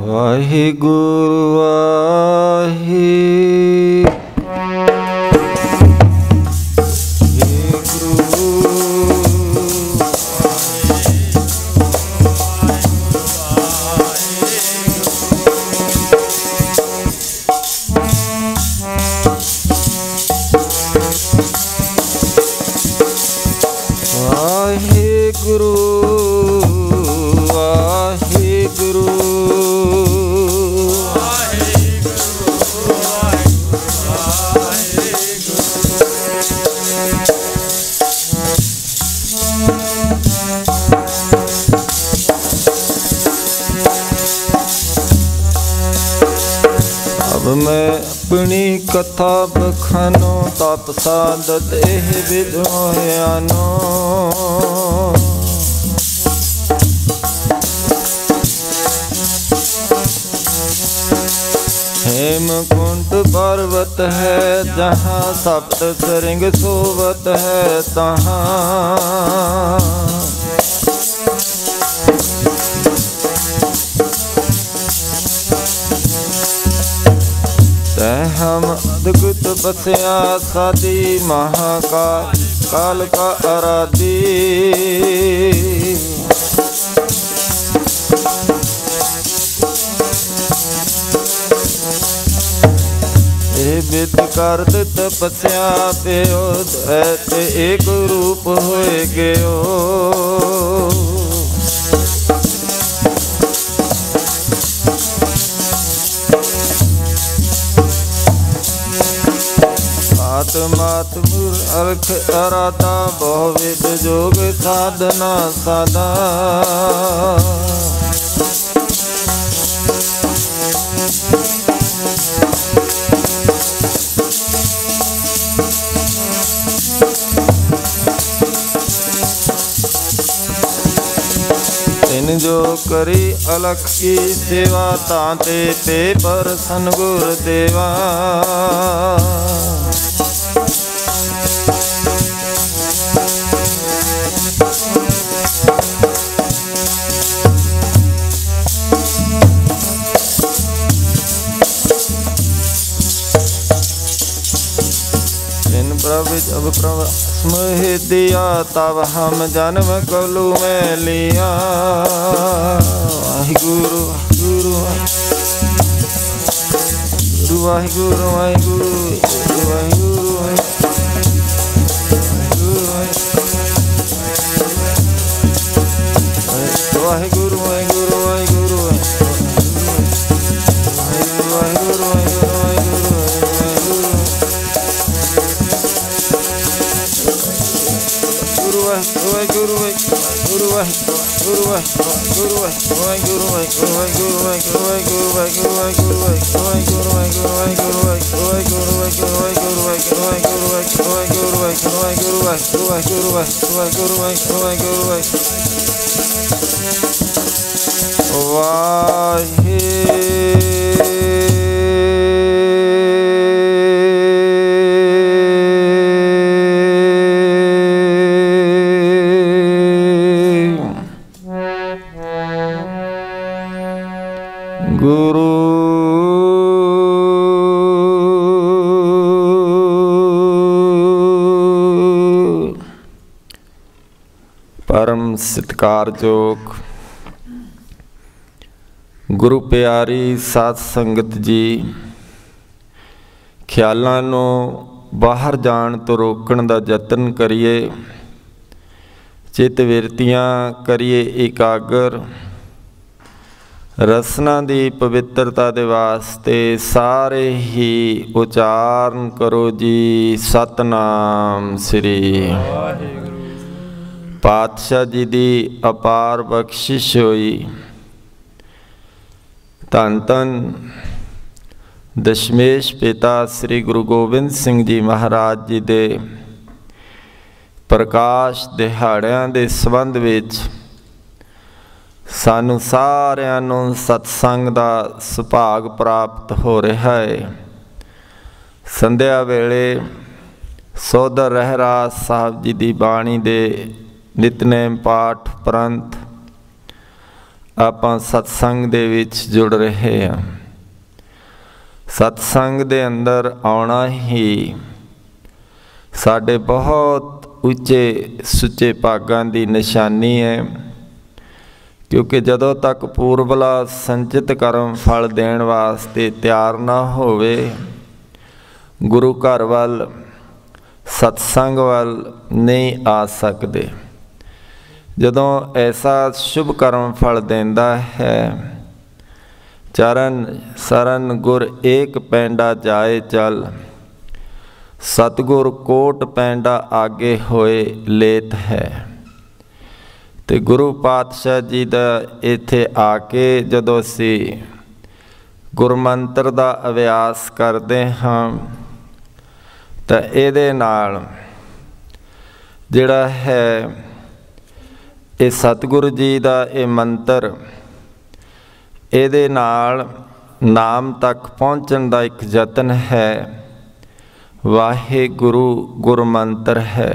ਵਾਹਿਗੁਰੂ अपनी कथा बखानो तप साधत एह विद्वानो हेमकुंट पर्वत है जहाँ सप्त सरिंग सोवत है तहाँ हम अद्भुत बसया सादी महाकाल काल का आराधी विद कर तपस्या पे एक रूप होए गयो मात अर्थ अराधा बहुविध जोग साधना साधा इन जो करी अलख की सेवा ताते पे पर सन गुर देवा तब प्रभु दिया तब हम जन्म कलू में लिया। वाहिगुरु गुरु गुरु वाहिगुरु वाहिगुरु वाहिगुरु वाहिगुरु वाहिगुरु वाहिगुरु वाहिगुरु परम सत्कारयोग गुरु प्यारी साध संगत जी, ख्यालों नूं बाहर जाण तो रोकण दा यतन करिए, चित विरतियां करिए एकागर, रसना दी पवित्रता दे वास्ते सारे ही उचारण करो जी सतनाम श्री पातशाह जी दी अपार बख्शिश होई। धन धन दशमेश पिता श्री गुरु गोबिंद सिंह जी महाराज जी दे प्रकाश दिहाड़ियां दे संबंध विच सानू सारिआं नूं सत्संग दा सुभाग प्राप्त हो रहा है। संध्या वेले सौदर रहराज साहब जी दी बाणी दे नितनेम पाठ उपरंत आपां सत्संग दे विच जुड़ रहे हैं। सत्संग दे अंदर आउणा ही साडे बहुत उच्चे सुच्चे भागां दी निशानी है, क्योंकि जदों तक पूर्वला संचित कर्म फल देण वास्ते तैयार ना होवे, गुरु घर वल सत्संग वल नहीं आ सकते। जदों ऐसा शुभ कर्म फल देंदा है, चरण सरन गुर एक पैंडा जाए चल, सतगुर कोट पैंडा आगे होए लेत है। तो गुरु पातशाह जी दा इत्थे आके जदों असी गुरमंत्र दा अभ्यास करते हाँ, तो इहदे नाल जिहड़ा है ये सतगुरु जी दा ये मंत्र, इहदे नाल नाम तक पहुँचण दा एक यतन है। वाहिगुरु गुरमंत्र है।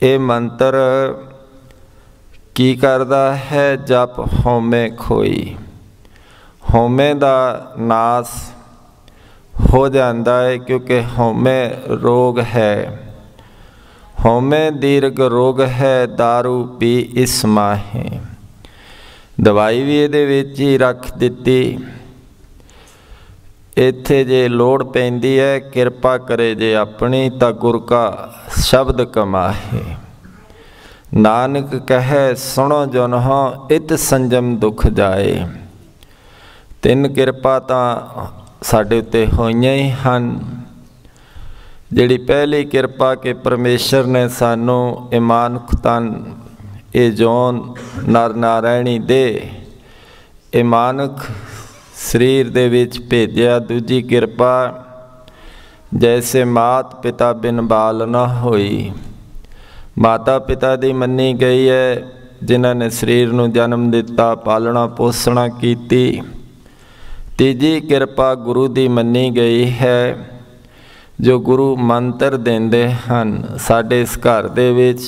ये मंत्र की करदा है? जप होमे खोई, होमे दा नाश हो जाता है, क्योंकि होमे रोग है। होमे दीर्घ रोग है, दारू पी इस माहे। दवाई भी इहदे विच ही रख दिती। इत्थे जे लोड़ पैंदी है, किरपा करे जे अपनी तां गुर का शब्द कमाहे। नानक कहे सुनो जनहो इत संजम दुख जाए। तिन किरपा तां साडे उत्ते होईयां ही हन। जिहड़ी पहली किरपा के परमेश्वर ने सानू इमानक तन ये जौन नर नारायणी दे इमानक शरीर दे विच भेजिया। दूजी किरपा जैसे मात पिता बिन बाल न होई। माता पिता दी मन्नी गई है, जिन्हां ने शरीर नू जन्म दिता, पालना पोसना कीती। तीजी किरपा गुरु दी मन्नी गई है, जो गुरु मंत्र देंदे हन। साडे इस घर दे विच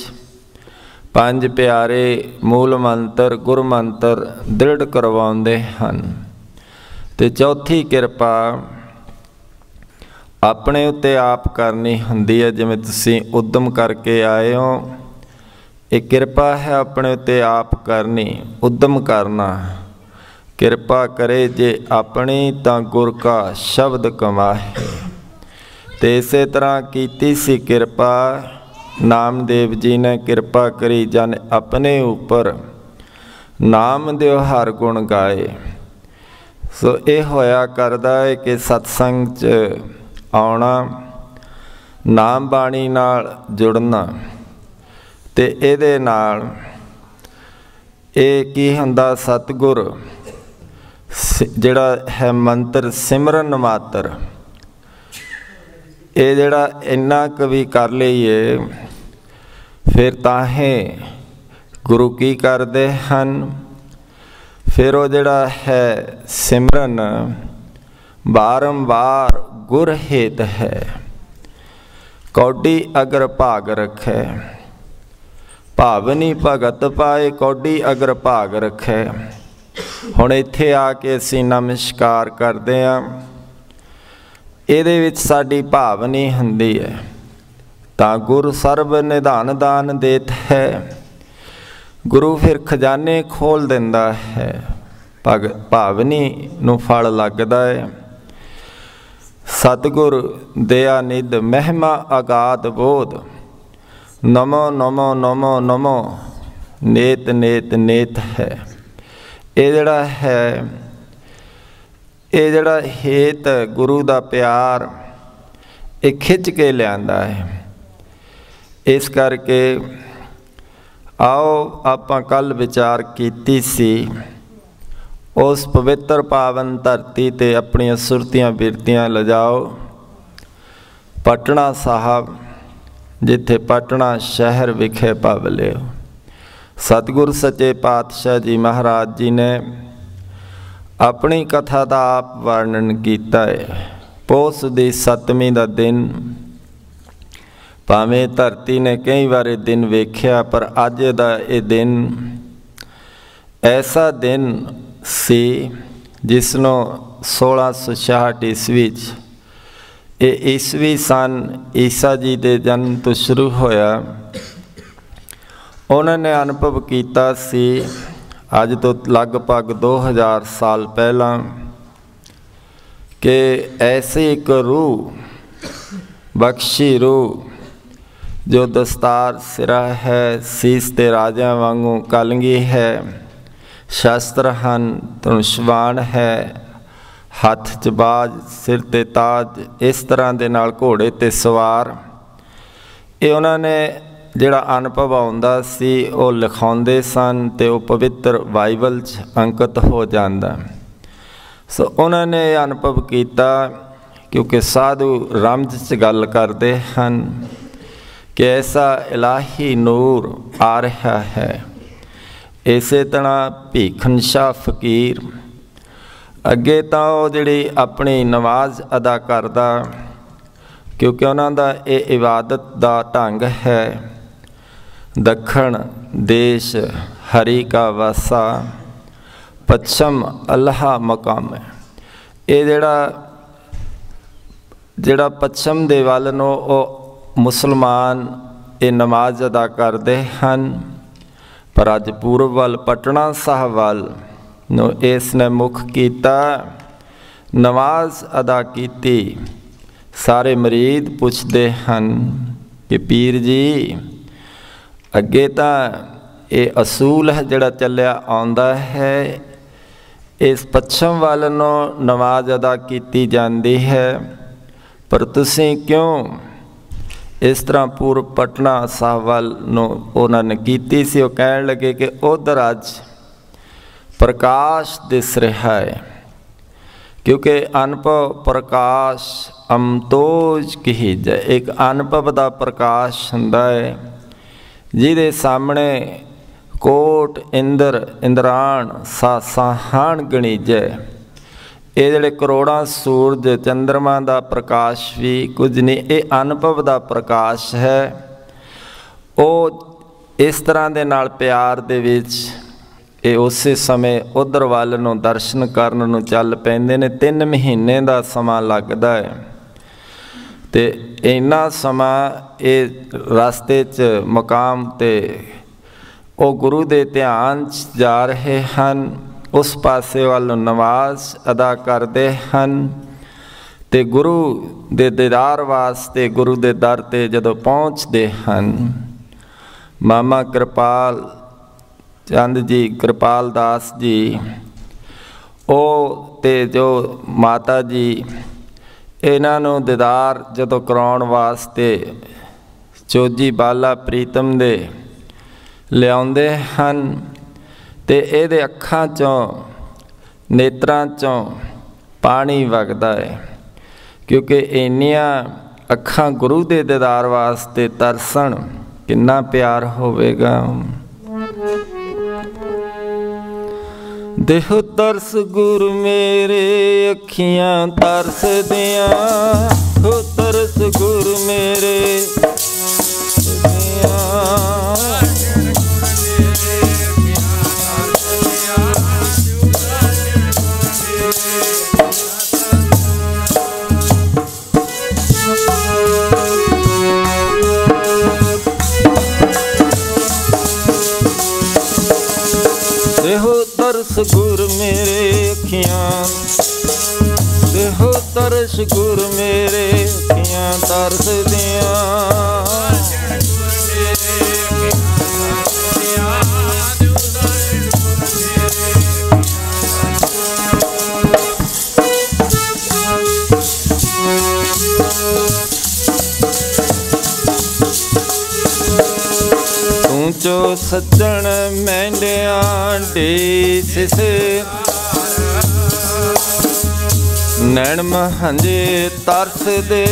5 प्यारे मूल मंत्र गुरु मंत्र दृढ़ करवाउंदे हन। ते चौथी किरपा ਆਪਣੇ ਉੱਤੇ ਆਪ ਕਰਨੀ ਹੁੰਦੀ ਹੈ। ਜਿਵੇਂ ਤੁਸੀਂ ਉਦਮ ਕਰਕੇ ਆਏ ਹੋ, ਇਹ ਕਿਰਪਾ ਹੈ ਆਪਣੇ ਉੱਤੇ ਆਪ ਕਰਨੀ, ਉਦਮ ਕਰਨਾ। ਕਿਰਪਾ ਕਰੇ ਜੇ ਆਪਣੀ ਤਾਂ ਗੁਰ ਕਾ ਸ਼ਬਦ ਕਮਾਹੇ। ਤੇ ਇਸੇ ਤਰ੍ਹਾਂ ਕੀਤੀ ਸੀ ਕਿਰਪਾ ਨਾਮਦੇਵ ਜੀ ਨੇ। ਕਿਰਪਾ ਕਰੀ ਜਨ ਆਪਣੇ ਉੱਪਰ, ਨਾਮ ਦਿਓ ਹਰ ਗੁਣ ਗਾਏ। ਸੋ ਇਹ ਹੋਇਆ ਕਰਦਾ ਹੈ ਕਿ ਸਤਸੰਗ 'ਚ ਆਉਣਾ, ਨਾਮ ਬਾਣੀ ਨਾਲ ਜੁੜਨਾ, ਤੇ ਇਹਦੇ ਨਾਲ ਇਹ ਕੀ ਹੁੰਦਾ, ਸਤਿਗੁਰ ਜਿਹੜਾ ਹੈ ਮੰਤਰ ਸਿਮਰਨ ਮਾਤਰ, ਇਹ ਜਿਹੜਾ ਇੰਨਾ ਕੁ ਵੀ ਕਰ ਲਈਏ ਫਿਰ ਤਾਂ ਹੀ ਗੁਰੂ ਕੀ ਕਰਦੇ ਹਨ। ਫਿਰ ਉਹ ਜਿਹੜਾ ਹੈ ਸਿਮਰਨ ਬਾਰੰਬਾਰ ਗੁਰ ਹੇਤ ਹੈ। ਕੌਡੀ ਅਗਰ ਭਾਗ ਰੱਖੈ, ਭਾਵਨੀ ਭਗਤ ਪਾਏ, ਕੌਡੀ ਅਗਰ ਭਾਗ ਰੱਖੈ। ਹੁਣ ਇੱਥੇ ਆ ਕੇ ਅਸੀਂ ਨਮਸਕਾਰ ਕਰਦੇ ਹਾਂ, ਇਹਦੇ ਵਿੱਚ ਸਾਡੀ ਭਾਵਨੀ ਹੁੰਦੀ ਹੈ ਤਾਂ ਗੁਰ ਸਰਬ ਨਿਧਾਨ ਦਾਨ ਦੇਤ ਹੈ। ਗੁਰੂ ਫਿਰ ਖਜ਼ਾਨੇ ਖੋਲ੍ਹ ਦਿੰਦਾ ਹੈ, ਭਾਵਨੀ ਨੂੰ ਫਲ ਲੱਗਦਾ ਹੈ। ਸਤਿਗੁਰ ਦਇਆ ਨਿਧ ਮਹਿਮਾ ਅਗਾਧ ਬੋਧ, ਨਮੋ ਨਮੋ ਨਮੋ ਨਮੋ ਨੇਤ ਨੇਤ ਨੇਤ ਹੈ। ਇਹ ਜਿਹੜਾ ਹੈ, ਇਹ ਜਿਹੜਾ ਹੇਤ ਗੁਰੂ ਦਾ ਪਿਆਰ, ਇਹ ਖਿੱਚ ਕੇ ਲਿਆਂਦਾ ਹੈ। ਇਸ ਕਰਕੇ ਆਓ ਆਪਾਂ ਕੱਲ੍ਹ ਵਿਚਾਰ ਕੀਤੀ ਸੀ ਉਸ ਪਵਿੱਤਰ ਪਾਵਨ ਧਰਤੀ 'ਤੇ ਆਪਣੀਆਂ ਸੁਰਤੀਆਂ ਬਿਰਤੀਆਂ ਲਿਜਾਓ। ਪਟਨਾ ਸਾਹਿਬ, ਜਿੱਥੇ ਪਟਨਾ ਸ਼ਹਿਰ ਵਿਖੇ ਪਵ ਲਿਓ। ਸਤਿਗੁਰ ਸੱਚੇ ਪਾਤਸ਼ਾਹ ਜੀ ਮਹਾਰਾਜ ਜੀ ਨੇ ਆਪਣੀ ਕਥਾ ਦਾ ਆਪ ਵਰਣਨ ਕੀਤਾ ਹੈ। ਪੋਸ ਦੀ 7ਵੀਂ ਦਾ ਦਿਨ, ਭਾਵੇਂ ਧਰਤੀ ਨੇ ਕਈ ਵਾਰੀ ਦਿਨ ਵੇਖਿਆ, ਪਰ ਅੱਜ ਦਾ ਇਹ ਦਿਨ ਐਸਾ ਦਿਨ ਸੀ ਜਿਸ ਨੂੰ 1666 ਈਸਵੀ 'ਚ, ਇਹ ਈਸਵੀ ਸਨ ਈਸਾ ਜੀ ਦੇ ਜਨਮ ਤੋਂ ਸ਼ੁਰੂ ਹੋਇਆ। ਉਹਨਾਂ ਨੇ ਅਨੁਭਵ ਕੀਤਾ ਸੀ ਅੱਜ ਤੋਂ ਲਗਭਗ 2000 ਸਾਲ ਪਹਿਲਾਂ ਕਿ ਐਸੀ ਇੱਕ ਰੂਹ, ਬਖਸ਼ੀ ਰੂਹ, ਜੋ ਦਸਤਾਰ ਸਿਰਾ ਹੈ, ਸੀਸ ਤੇ ਰਾਜਿਆਂ ਵਾਂਗੂ ਕਲਗੀ ਹੈ, ਸ਼ਸਤਰ ਹਨ, ਧਨੁਸ਼ਬਾਣ ਹੈ, ਹੱਥ 'ਚ ਬਾਜ, ਸਿਰ 'ਤੇ ਤਾਜ, ਇਸ ਤਰ੍ਹਾਂ ਦੇ ਨਾਲ ਘੋੜੇ 'ਤੇ ਸਵਾਰ। ਇਹ ਉਹਨਾਂ ਨੇ ਜਿਹੜਾ ਅਨੁਭਵ ਆਉਂਦਾ ਸੀ ਉਹ ਲਿਖਾਉਂਦੇ ਸਨ ਅਤੇ ਉਹ ਪਵਿੱਤਰ ਬਾਈਬਲ 'ਚ ਅੰਕਿਤ ਹੋ ਜਾਂਦਾ। ਸੋ ਉਹਨਾਂ ਨੇ ਇਹ ਅਨੁਭਵ ਕੀਤਾ, ਕਿਉਂਕਿ ਸਾਧੂ ਰਮਜ਼ 'ਚ ਗੱਲ ਕਰਦੇ ਹਨ ਕਿ ਐਸਾ ਇਲਾਹੀ ਨੂਰ ਆ ਰਿਹਾ ਹੈ। ਇਸੇ ਤਰ੍ਹਾਂ ਭੀਖਨ ਸ਼ਾਹ ਫਕੀਰ ਅੱਗੇ ਤਾਂ ਉਹ ਜਿਹੜੀ ਆਪਣੀ ਨਮਾਜ਼ ਅਦਾ ਕਰਦਾ, ਕਿਉਂਕਿ ਉਹਨਾਂ ਦਾ ਇਹ ਇਬਾਦਤ ਦਾ ਢੰਗ ਹੈ। ਦੱਖਣ ਦੇਸ਼ ਹਰੀ ਕਾ ਵਾਸਾ, ਪੱਛਮ ਅੱਲਾਹ ਮਕਾਮ ਹੈ। ਇਹ ਜਿਹੜਾ ਪੱਛਮ ਦੇ ਵੱਲ ਨੂੰ ਉਹ ਮੁਸਲਮਾਨ ਇਹ ਨਮਾਜ਼ ਅਦਾ ਕਰਦੇ ਹਨ, ਪਰ ਅੱਜ ਪੂਰਬ ਵੱਲ ਪਟਨਾ ਸਾਹਿਬ ਵੱਲ ਨੂੰ ਇਸ ਨੇ ਮੁੱਖ ਕੀਤਾ, ਨਮਾਜ਼ ਅਦਾ ਕੀਤੀ। ਸਾਰੇ ਮਰੀਦ ਪੁੱਛਦੇ ਹਨ ਕਿ ਪੀਰ ਜੀ, ਅੱਗੇ ਤਾਂ ਇਹ ਅਸੂਲ ਹੈ ਜਿਹੜਾ ਚੱਲਿਆ ਆਉਂਦਾ ਹੈ, ਇਸ ਪੱਛਮ ਵੱਲ ਨੂੰ ਨਮਾਜ਼ ਅਦਾ ਕੀਤੀ ਜਾਂਦੀ ਹੈ, ਪਰ ਤੁਸੀਂ ਕਿਉਂ ਇਸ ਤਰ੍ਹਾਂ ਪੂਰਬ ਪਟਨਾ ਸਾਹਿਬ ਵੱਲ ਨੂੰ ਉਹਨਾਂ ਨੇ ਕੀਤੀ ਸੀ। ਉਹ ਕਹਿਣ ਲੱਗੇ ਕਿ ਉੱਧਰ ਅੱਜ ਪ੍ਰਕਾਸ਼ ਦਿਸ ਰਿਹਾ ਹੈ, ਕਿਉਂਕਿ ਅਨੁਭਵ ਪ੍ਰਕਾਸ਼ ਅਮਤੋਜ ਕੀਜੈ, ਇੱਕ ਅਨੁਭਵ ਦਾ ਪ੍ਰਕਾਸ਼ ਹੁੰਦਾ ਹੈ ਜਿਹਦੇ ਸਾਹਮਣੇ ਕੋਟ ਇੰਦਰ ਇੰਦਰਾਣ ਸਾਸਾਹਾਨ ਗਣੀਜੈ। ਇਹ ਜਿਹੜੇ ਕਰੋੜਾਂ ਸੂਰਜ ਚੰਦਰਮਾ ਦਾ ਪ੍ਰਕਾਸ਼ ਵੀ ਕੁਝ ਨਹੀਂ, ਇਹ ਅਨੁਭਵ ਦਾ ਪ੍ਰਕਾਸ਼ ਹੈ। ਉਹ ਇਸ ਤਰ੍ਹਾਂ ਦੇ ਨਾਲ ਪਿਆਰ ਦੇ ਵਿੱਚ ਇਹ ਉਸੇ ਸਮੇਂ ਉੱਧਰ ਵੱਲ ਨੂੰ ਦਰਸ਼ਨ ਕਰਨ ਨੂੰ ਚੱਲ ਪੈਂਦੇ ਨੇ। 3 ਮਹੀਨੇ ਦਾ ਸਮਾਂ ਲੱਗਦਾ ਹੈ। ਤੇ ਇੰਨਾ ਸਮਾਂ ਇਹ ਰਸਤੇ 'ਚ ਮੁਕਾਮ ਤੇ ਉਹ ਗੁਰੂ ਦੇ ਧਿਆਨ 'ਚ ਜਾ ਰਹੇ ਹਨ, ਉਸ ਪਾਸੇ ਵੱਲ ਨਮਾਜ਼ ਅਦਾ ਕਰਦੇ ਹਨ। ਤੇ ਗੁਰੂ ਦੇ ਦੀਦਾਰ ਵਾਸਤੇ ਗੁਰੂ ਦੇ ਦਰ 'ਤੇ ਜਦੋਂ ਪਹੁੰਚਦੇ ਹਨ, ਮਾਮਾ ਕਿਰਪਾਲ ਚੰਦ ਜੀ, ਕਿਰਪਾਲ ਦਾਸ ਜੀ, ਉਹ ਤੇ ਜੋ ਮਾਤਾ ਜੀ, ਇਹਨਾਂ ਨੂੰ ਦੀਦਾਰ ਜਦੋਂ ਕਰਾਉਣ ਵਾਸਤੇ ਚੋਜੀ ਬਾਲਾ ਪ੍ਰੀਤਮ ਦੇ ਲਿਆਉਂਦੇ ਹਨ। ਤੇ ਇਹਦੇ ਅੱਖਾਂ 'ਚੋਂ, ਨੇਤਰਾਂ 'ਚੋਂ ਪਾਣੀ ਵਗਦਾ ਹੈ, ਕਿਉਂਕਿ ਇੰਨੀਆਂ ਅੱਖਾਂ ਗੁਰੂ ਦੇ ਦੀਦਾਰ ਵਾਸਤੇ ਤਰਸਣ, ਕਿੰਨਾ ਪਿਆਰ ਹੋਵੇਗਾ। ਦੇਹੁ ਤਰਸ ਗੁਰ ਮੇਰੇ ਅੱਖੀਆਂ ਤਰਸਦੀਆਂ, ਹੋ ਤਰਸ ਗੁਰ ਮੇਰੇ ਦੇਹੁ ਤਰਸ ਗੁਰ ਮੇਰੇ ਅੱਖੀਆਂ, ਦੇਹੁ ਤਰਸ ਗੁਰ ਮੇਰੇ ਅੱਖੀਆਂ ਤਰਸਦੀਆਂ। ਤੂੰ ਚੋ ਸੱਜਣ ਮਹਿੰਡਿਆਂ ਢੀਸ ਸੇ, ਨੈਣ ਮਹੰਜੇ ਤਰਸ ਦੇ।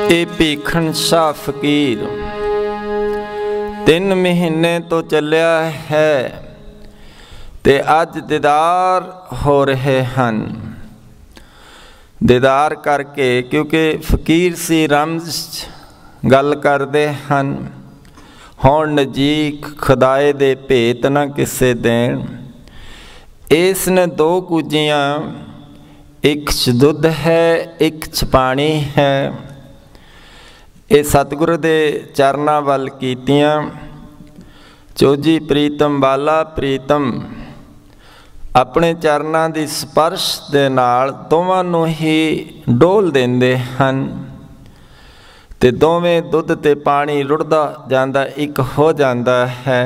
ਇਹ ਭੀਖਣ ਸ਼ਾਹ ਫਕੀਰ 3 ਮਹੀਨੇ ਤੋਂ ਚੱਲਿਆ ਹੈ ਤੇ ਅੱਜ ਦੀਦਾਰ ਹੋ ਰਹੇ ਹਨ। ਦੀਦਾਰ ਕਰਕੇ, ਕਿਉਂਕਿ ਫਕੀਰ ਸੀ, ਰਮਜ਼ ਗੱਲ ਕਰਦੇ ਹਨ, ਹੁਣ ਨਜ਼ੀਕ ਖੁਦਾਏ ਦੇ ਭੇਤ ਨਾ ਕਿਸੇ ਦੇਣ। ਇਸ ਨੇ 2 ਕੂਜੀਆਂ, ਇੱਕ 'ਚ ਦੁੱਧ ਹੈ, ਇੱਕ 'ਚ ਪਾਣੀ ਹੈ। ਇਹ ਸਤਿਗੁਰੂ ਦੇ ਚਰਨਾਂ ਵੱਲ ਕੀਤੀਆਂ। ਚੋਜੀ ਪ੍ਰੀਤਮ ਬਾਲਾ ਪ੍ਰੀਤਮ ਆਪਣੇ ਚਰਨਾਂ ਦੀ ਸਪਰਸ਼ ਦੇ ਨਾਲ ਦੋਵਾਂ ਨੂੰ ਹੀ ਡੋਲ ਦਿੰਦੇ ਹਨ ਤੇ ਦੋਵੇਂ ਦੁੱਧ ਤੇ ਪਾਣੀ ਰੁੜਦਾ ਜਾਂਦਾ, ਇੱਕ ਹੋ ਜਾਂਦਾ ਹੈ।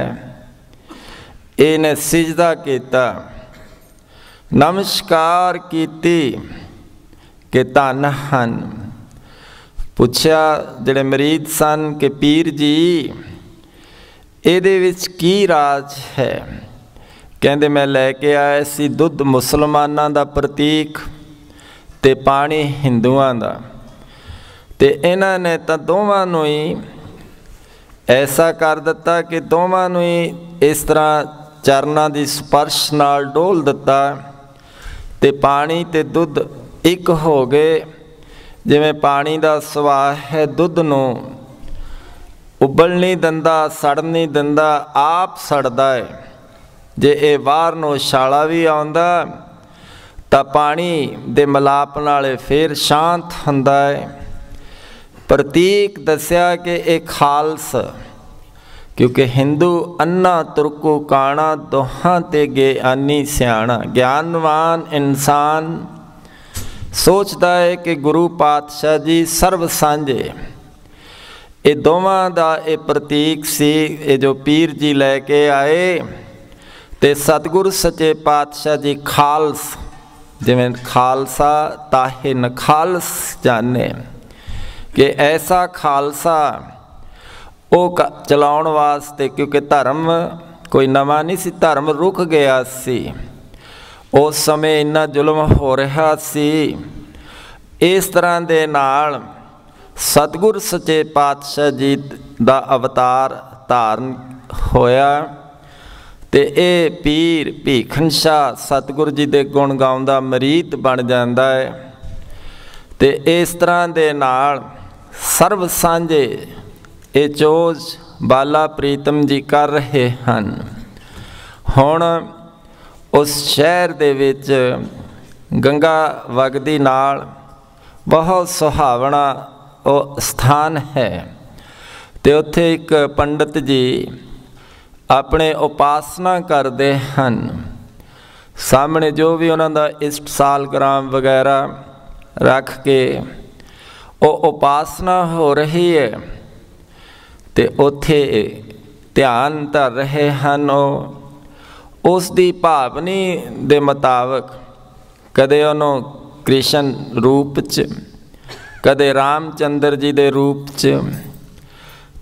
ਇਹਨੇ ਸਿਜਦਾ ਕੀਤਾ, ਨਮਸਕਾਰ ਕੀਤੀ ਕਿ ਧੰਨ ਹਨ। ਪੁੱਛਿਆ ਜਿਹੜੇ ਮਰੀਦ ਸਨ ਕਿ ਪੀਰ ਜੀ ਇਹਦੇ ਵਿੱਚ ਕੀ ਰਾਜ ਹੈ? ਕਹਿੰਦੇ ਮੈਂ ਲੈ ਕੇ ਆਇਆ ਸੀ ਦੁੱਧ ਮੁਸਲਮਾਨਾਂ ਦਾ ਪ੍ਰਤੀਕ ਤੇ ਪਾਣੀ ਹਿੰਦੂਆਂ ਦਾ, ਤੇ ਇਹਨਾਂ ਨੇ ਤਾਂ ਦੋਵਾਂ ਨੂੰ ਹੀ ਐਸਾ ਕਰ ਦਿੱਤਾ ਕਿ ਦੋਵਾਂ ਨੂੰ ਹੀ ਇਸ ਤਰ੍ਹਾਂ ਚਰਨਾਂ ਦੀ ਸਪਰਸ਼ ਨਾਲ ਡੋਲ ਦਿੱਤਾ ਤੇ ਪਾਣੀ ਤੇ ਦੁੱਧ ਇੱਕ ਹੋ ਗਏ। ਜਿਵੇਂ ਪਾਣੀ ਦਾ ਸੁਭਾਅ ਹੈ, ਦੁੱਧ ਨੂੰ ਉਬਲ ਨਹੀਂ ਦਿੰਦਾ, ਸੜ ਨਹੀਂ ਦਿੰਦਾ, ਆਪ ਸੜਦਾ ਹੈ। ਜੇ ਇਹ ਬਾਹਰ ਨੂੰ ਛਾਲਾ ਵੀ ਆਉਂਦਾ ਤਾਂ ਪਾਣੀ ਦੇ ਮਿਲਾਪ ਨਾਲ ਫਿਰ ਸ਼ਾਂਤ ਹੁੰਦਾ ਹੈ। ਪ੍ਰਤੀਕ ਦੱਸਿਆ ਕਿ ਇਹ ਖਾਲਸ, ਕਿਉਂਕਿ ਹਿੰਦੂ ਅੰਨਾ ਤੁਰਕੂ ਕਾਣਾ ਦੋਹਾਂ ਤੇ ਗਿਆਨੀ ਸਿਆਣਾ। ਗਿਆਨਵਾਨ ਇਨਸਾਨ ਸੋਚਦਾ ਹੈ ਕਿ ਗੁਰੂ ਪਾਤਸ਼ਾਹ ਜੀ ਸਰਬ ਸਾਂਝੇ। ਇਹ ਦੋਵਾਂ ਦਾ ਇਹ ਪ੍ਰਤੀਕ ਸੀ। ਇਹ ਜੋ ਪੀਰ ਜੀ ਲੈ ਕੇ ਆਏ ਤੇ ਸਤਿਗੁਰੂ ਸੱਚੇ ਪਾਤਸ਼ਾਹ ਜੀ ਖਾਲਸ, ਜਿਵੇਂ ਖਾਲਸਾ ਤਾਹੇ ਨਖਾਲਸ ਜਾਣੇ, ਕਿ ਐਸਾ ਖਾਲਸਾ ਉਹ ਚਲਾਉਣ ਵਾਸਤੇ, ਕਿਉਂਕਿ ਧਰਮ ਕੋਈ ਨਵਾਂ ਨਹੀਂ ਸੀ, ਧਰਮ ਰੁਕ ਗਿਆ ਸੀ। ਉਸ ਸਮੇਂ ਇੰਨਾ ਜ਼ੁਲਮ ਹੋ ਰਿਹਾ ਸੀ। ਇਸ ਤਰ੍ਹਾਂ ਦੇ ਨਾਲ ਸਤਿਗੁਰ ਸੱਚੇ ਪਾਤਸ਼ਾਹ ਜੀ ਦਾ ਅਵਤਾਰ ਧਾਰਨ ਹੋਇਆ ਤੇ ਇਹ ਪੀਰ ਭੀਖਣ ਸ਼ਾਹ ਸਤਿਗੁਰੂ ਜੀ ਦੇ ਗੁਣ ਗਾਉਂਦਾ ਮਰੀਦ ਬਣ ਜਾਂਦਾ ਹੈ। ਤੇ ਇਸ ਤਰ੍ਹਾਂ ਦੇ ਨਾਲ ਸਰਬ ਸਾਂਝੇ ਇਹ ਚੋਜ ਬਾਲਾ ਪ੍ਰੀਤਮ ਜੀ ਕਰ ਰਹੇ ਹਨ। ਹੁਣ उस शहर दे विच गंगा वगदी नाल बहुत सुहावना वो स्थान है। तो उत्थे एक पंडित जी अपने उपासना करते हैं। सामने जो भी उन्हों का इष्ट सालग्राम वगैरह रख के वो उपासना हो रही है, तो उत्थे ध्यान धर रहे हैं। उसकी भावनी के मुताबिक कदे उन्होंने कृष्ण रूप च, कदे रामचंद्र जी के रूप च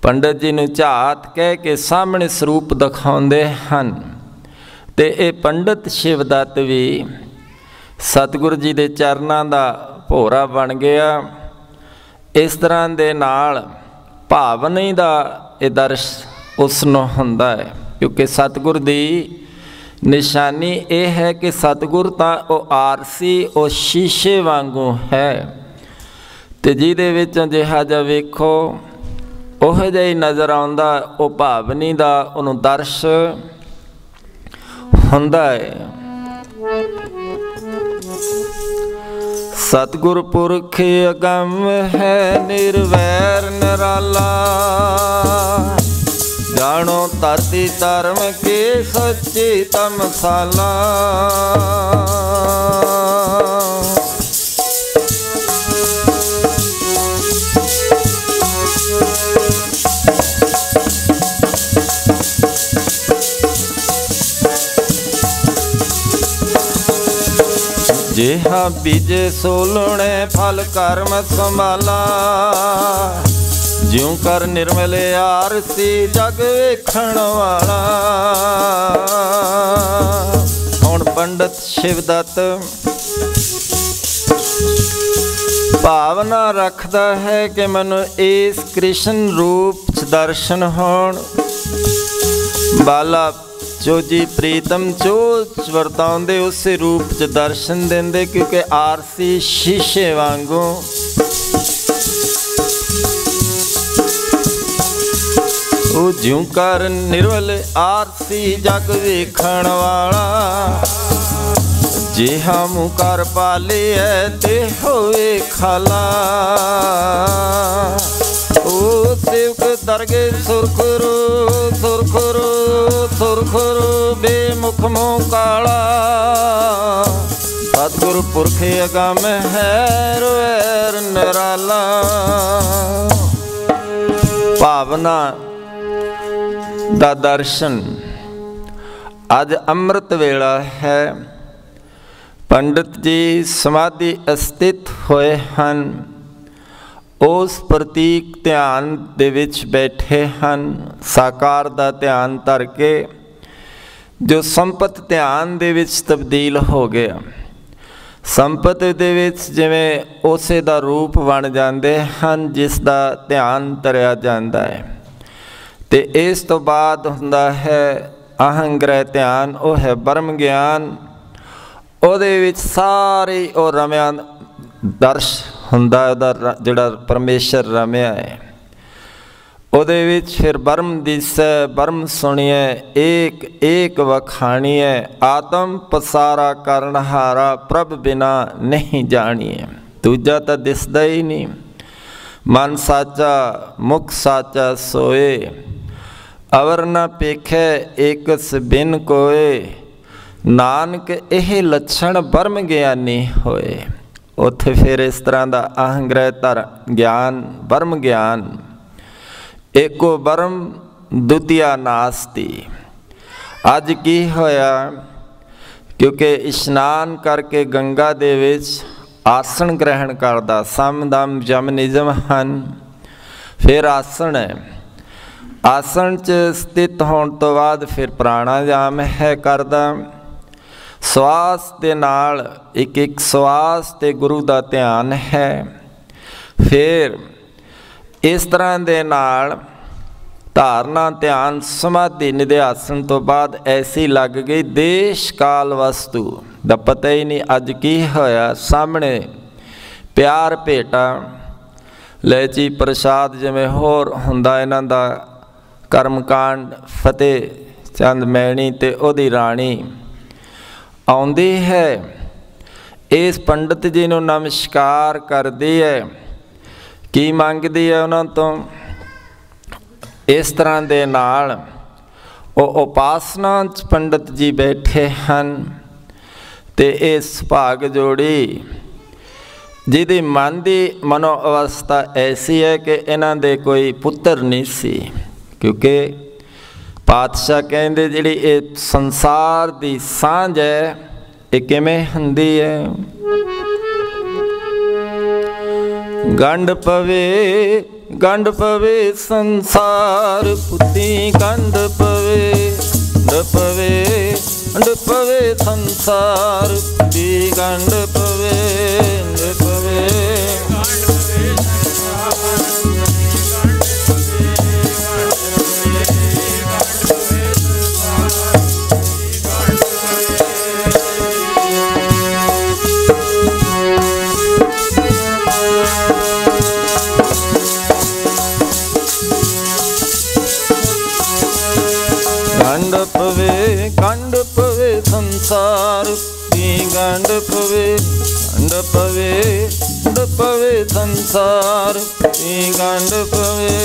पंडित जी ने झात कह के सामने स्वरूप दिखाते हैं। तो ये पंडित शिवदत्त भी सतगुरु जी के चरणों का भोरा बन गया। इस तरह के नाल भावनी का ये दर्श उसनों हुंदा है, क्योंकि सतगुरु की निशानी ये है कि सतगुरु तो वो आरसी वो शीशे वांगू है। तो जिहदे विच जिहा जिहा वेखो उह जिहा ही नज़र आउंदा, वो भावनी का उन्होंने दर्श हुंदा है। सतगुर पुरख अगम है निर्वैर निराला, जानो धरती धर्म के सच्ची तमसाला। जेहा बीजे सोलणे फल कर्म संभाला, ज्यों कर निर्मल आरसी जग वेखण वाला। हुण पंडित शिवदत्त भावना रखता है कि मैनू इस कृष्ण रूप च दर्शन होण। बाला चोजी प्रीतम चोच वरताउंदे उस रूप च दर्शन देंदे, क्योंकि आरसी शीशे वांगू ज्यों कर निर्मल आरसी जग वेखण वाला। जिहा मुँह कर पाले ते होवे खाला। ओ सेवक दरगे सुरखुरु सुरखुरु सुरखुरु बेमुख मुँह काला। सतगुरु पुरख अगम हैर वैर निराला। भावना दा दर्शन अज अमृत वेला है। पंडित जी समाधि स्थित होए हैं, उस प्रतीक ध्यान दे विच बैठे हैं। साकार दा ध्यान धर के जो संपत ध्यान दे विच तब्दील हो गया। संपत दे विच जिवें उसे दा रूप बन जाते हैं जिसका ध्यान धरिया जाता है। तो इस तो बाद हुंदा है अहंग्रह ध्यान, वो है ब्रह्म ज्ञान। उहदे विच सारे वो रमिया दर्श हुंदा, उहदा जिहड़ा परमेश्वर रमिया है। उहदे विच फिर ब्रह्म दिसै ब्रह्म सुनिए, एक एक वखाणिए। आत्म पसारा करनहारा प्रभ बिना नहीं जानिए। दूजा तो दिसदा ही नहीं। मन साचा मुख साचा सोए, अवर न पेखे एकस बिन कोए। नानक यह लक्षण ब्रह्म ज्ञानी होए। उत्थे फिर इस तरह का अहंग्रह धर ज्ञान ब्रह्म ज्ञान। एको ब्रह्म द्वितीया नास्ति। अज की होया, क्योंकि इशनान करके गंगा दे विच आसन ग्रहण करदा। सम दम जम निजम हन। फिर आसन है। आसन च स्थित होने तो बाद फिर प्राणायाम है करदा। श्वास दे नाल एक एक श्वास ते गुरु दा ध्यान है। फिर इस तरह दे नाल धारना ध्यान समाधि निध्यासन तो बाद ऐसी लग गई देश काल वस्तु दा पता ही नहीं। अज की होया, सामने प्यार भेटा ले जी प्रसाद जिवें होर हुंदा इन्हां दा कर्मकांड फतेह चंद मैणी ते ओदी राणी ਆਉਂਦੀ ਹੈ, ਇਸ ਪੰਡਤ ਜੀ ਨੂੰ ਨਮਸਕਾਰ ਕਰਦੀ ਹੈ। ਕੀ ਮੰਗਦੀ ਹੈ ਉਹਨਾਂ ਤੋਂ? ਇਸ ਤਰ੍ਹਾਂ ਦੇ ਨਾਲ ਉਹ ਉਪਾਸਨਾ 'ਚ ਪੰਡਤ ਜੀ ਬੈਠੇ ਹਨ ਅਤੇ ਇਹ ਸੁਭਾਗ ਜੋੜੀ ਜਿਹਦੀ ਮਨ ਦੀ ਮਨੋ ਅਵਸਥਾ ਐਸੀ ਹੈ ਕਿ ਇਹਨਾਂ ਦੇ ਕੋਈ ਪੁੱਤਰ ਨਹੀਂ ਸੀ, ਕਿਉਂਕਿ ਪਾਤਸ਼ਾਹ ਕਹਿੰਦੇ ਜਿਹੜੀ ਇਹ ਸੰਸਾਰ ਦੀ ਸਾਂਝ ਹੈ ਇਹ ਕਿਵੇਂ ਹੁੰਦੀ ਹੈ? ਗੰਢ ਪਵੇ ਸੰਸਾਰ ਪੁੱਤੀ ਗੰਢ ਪਵੇ ਸੰਸਾਰ ਪੁੱਤੀ ਗੰਢ ਪਵੇ ਗੰਢ ਪਵੇ ਸੰਸਾਰ ਦੀ ਗੰਢ ਪਵੇ ਸੰਸਾਰ ਦੀ ਗੰਢ ਪਵੇ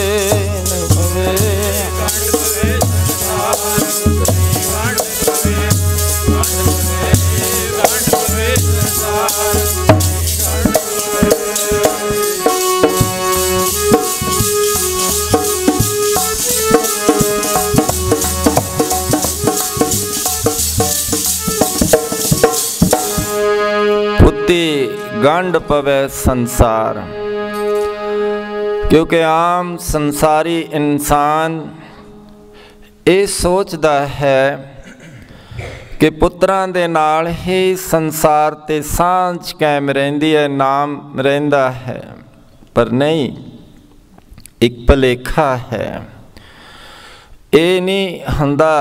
गंढ पवे संसार। क्योंकि आम संसारी इंसान ये सोचता है कि पुत्रां दे नाल ही संसार ते सांझ कायम रहिंदी है, नाम रहिंदा है, पर नहीं, एक भुलेखा है। ये नहीं हुंदा।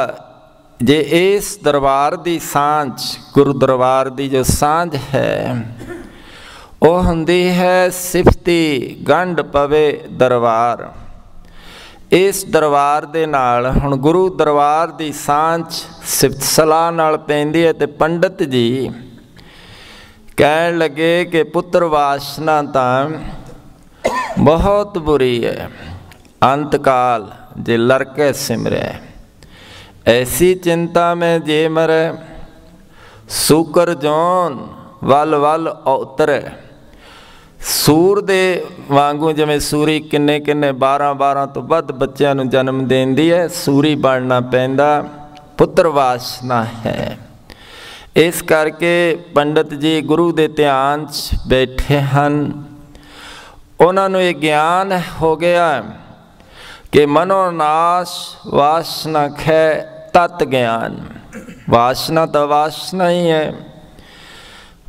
जे इस दरबार दी सांझ, गुरु दरबार दी जो सांझ है वो हुंदी है सिफती गंढ पवे दरबार। इस दरबार दे नाल हुण गुरु दरबार दी सांझ सिफत सलाह नाल पैंदी है। ते पंडित जी कहण लगे कि पुत्र वासना तां बहुत बुरी है, अंतकाल जे लड़के सिमरे, ऐसी चिंता में जे मरे, सूकर जौन वल वल उतरे। सूर दे वांगू जिवें सूरी किन्ने किन्ने 12-12 तो वध बच्चों नूं जन्म देंदी है, सूरी बनना पैंदा, पुत्र वासना है। इस करके पंडित जी गुरु दे ध्यान च बैठे हन। उन्हां नूं ये ज्ञान हो गया कि मनोनाश वासना खै तत् ज्ञान। वासना तो वासना ही है,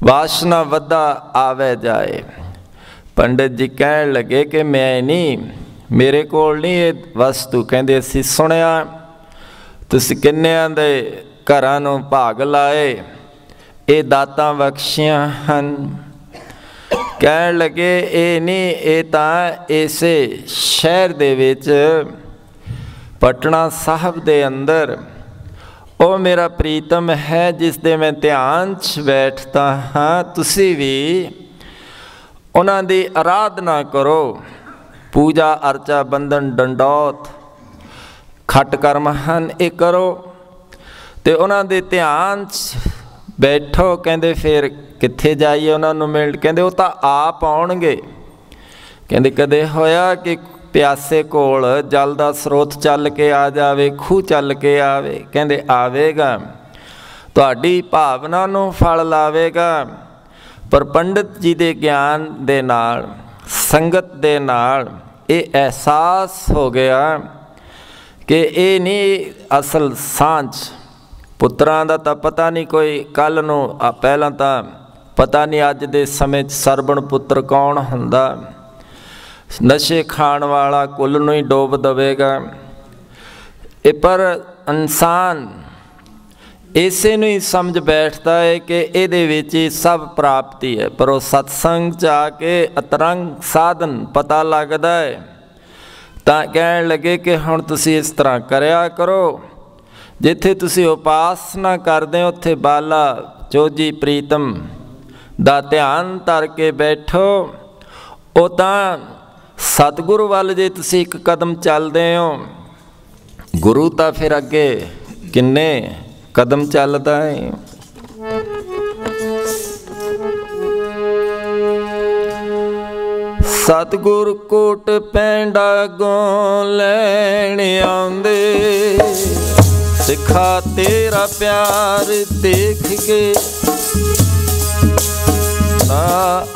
वासना वधा आवे जाए। पंडित जी कहण लगे कि मैं नहीं, मेरे कोल नहीं ये वस्तु। कहंदे असीं सुनिया तुसीं किन्नियां दे घरां नूं भाग लाए, ये दातां बख्शियां हन। कहण लगे ये नहीं, ये तां इसे शहर दे विच पटना साहब दे अंदर ਉਹ ਮੇਰਾ ਪ੍ਰੀਤਮ ਹੈ ਜਿਸ ਦੇ ਮੈਂ ਧਿਆਨ 'ਚ ਬੈਠਦਾ ਹਾਂ। ਤੁਸੀਂ ਵੀ ਉਹਨਾਂ ਦੀ ਆਰਾਧਨਾ ਕਰੋ, ਪੂਜਾ ਅਰਚਾ ਬੰਧਨ ਡੰਡੌਤ ਖੱਟ ਕਰਮ ਹਨ, ਇਹ ਕਰੋ ਅਤੇ ਉਹਨਾਂ ਦੇ ਧਿਆਨ 'ਚ ਬੈਠੋ। ਕਹਿੰਦੇ ਫਿਰ ਕਿੱਥੇ ਜਾਈਏ ਉਹਨਾਂ ਨੂੰ ਮਿਲ? ਕਹਿੰਦੇ ਉਹ ਤਾਂ ਆਪ ਆਉਣਗੇ। ਕਹਿੰਦੇ ਕਦੇ ਹੋਇਆ ਕਿ प्यासे कोल जल का स्रोत चल के आ जाए, खूह चल के आवे? कहते आवेगा, तुहाडी भावना नूं फल लावेगा। पर पंडित जी दे ज्ञान दे नाल, संगत दे नाल ये एहसास हो गया कि ये नहीं असल सांझ। पुत्रां दा तां पता नहीं, कोई कल नूं पहलां तां पता नहीं अज दे समय सरबण पुत्र कौन हुंदा। नशे खाण वाला कुल नूं ही डोब देवेगा। पर इंसान इसे नूं ही समझ बैठता है कि इहदे विच ही सब प्राप्ति है। पर वो सत्संग च आके अतरंग साधन पता लगता है तां कहण लगे कि हुण तुसीं इस तरह करया करो, जिथे तुसीं उपासना करदे हो उत्थे बाला चोजी प्रीतम दा ध्यान धर के बैठो। ਉਹ ਤਾਂ सतगुरु ਵੱਲ ਜੇ ਤੁਸੀਂ ਇੱਕ कदम ਚੱਲਦੇ ਹੋ, गुरु ਤਾਂ ਫਿਰ ਅੱਗੇ किन्ने कदम ਚੱਲਦਾ ਹੈ। सतगुर कोट पैंडा गो लैण आंदे, सिखा तेरा प्यार देख के ना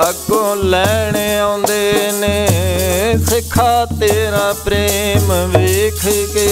अगों लैण आंदे ने, सिखा तेरा प्रेम वेख के।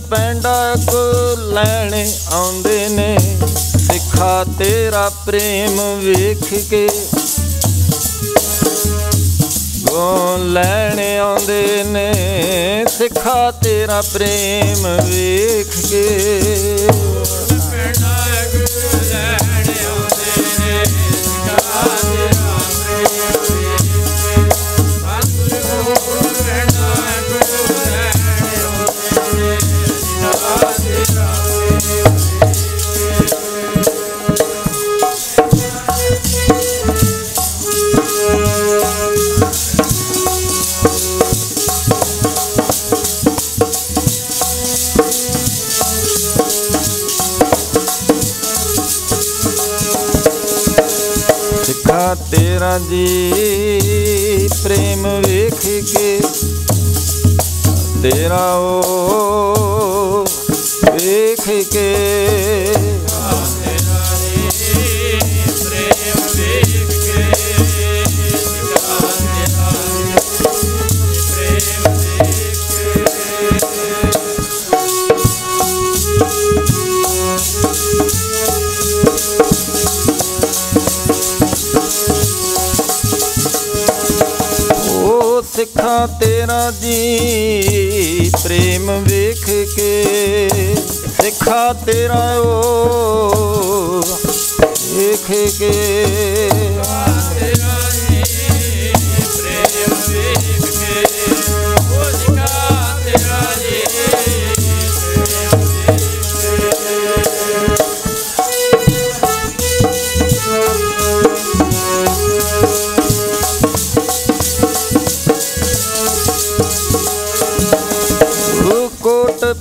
पैंडा को लैण आउंदे ने, सिखा तेरा प्रेम वेख के। गो लैण आउंदे ने, सिखा तेरा प्रेम वेख के। तेरा जी प्रेम वेख के, तेरा ओ वेख के। सिखा तेरा जी प्रेम वेख के, सिखा तेरा ओ वेख के।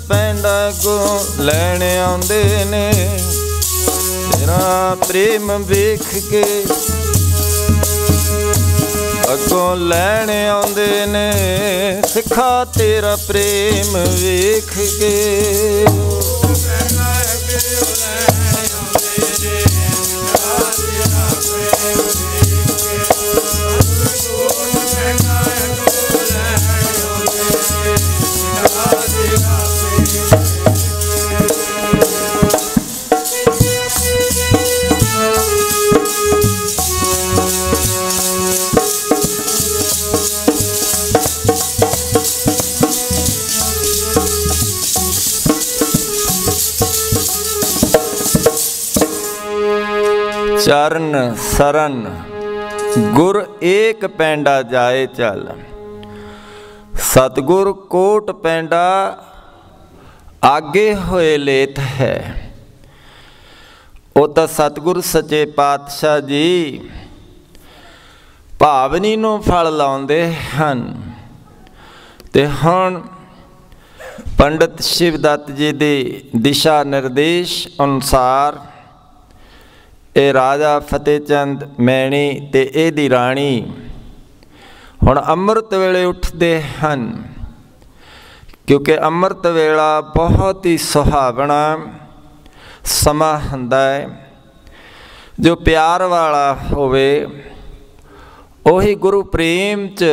पैंडा गो लैण आउंदे ने, तेरा प्रेम वेख के। अगों लैण आउंदे ने, सिखा तेरा प्रेम वेख के। चरण सरन गुर एक पैंडा जाए चल, सतगुर कोट पैंडा आगे होए लेत है। वो तो सतगुर सचे पातशाह जी भावनी नूं फल लाउंदे हन। ते हुण पंडित शिवदत्त जी दी दिशा निर्देश अनुसार ਇਹ ਰਾਜਾ ਫਤਿਹ ਚੰਦ ਮੈਣੀ ਤੇ ਇਹਦੀ ਰਾਣੀ ਹੁਣ ਅੰਮ੍ਰਿਤ ਵੇਲੇ ਉੱਠਦੇ ਹਨ, ਕਿਉਂਕਿ ਅੰਮ੍ਰਿਤ ਵੇਲਾ ਬਹੁਤ ਹੀ ਸੁਹਾਵਣਾ ਸਮਾਂ ਹੁੰਦਾ ਹੈ। ਜੋ ਪਿਆਰ ਵਾਲਾ ਹੋਵੇ ਉਹੀ ਗੁਰੂ ਪ੍ਰੇਮ 'ਚ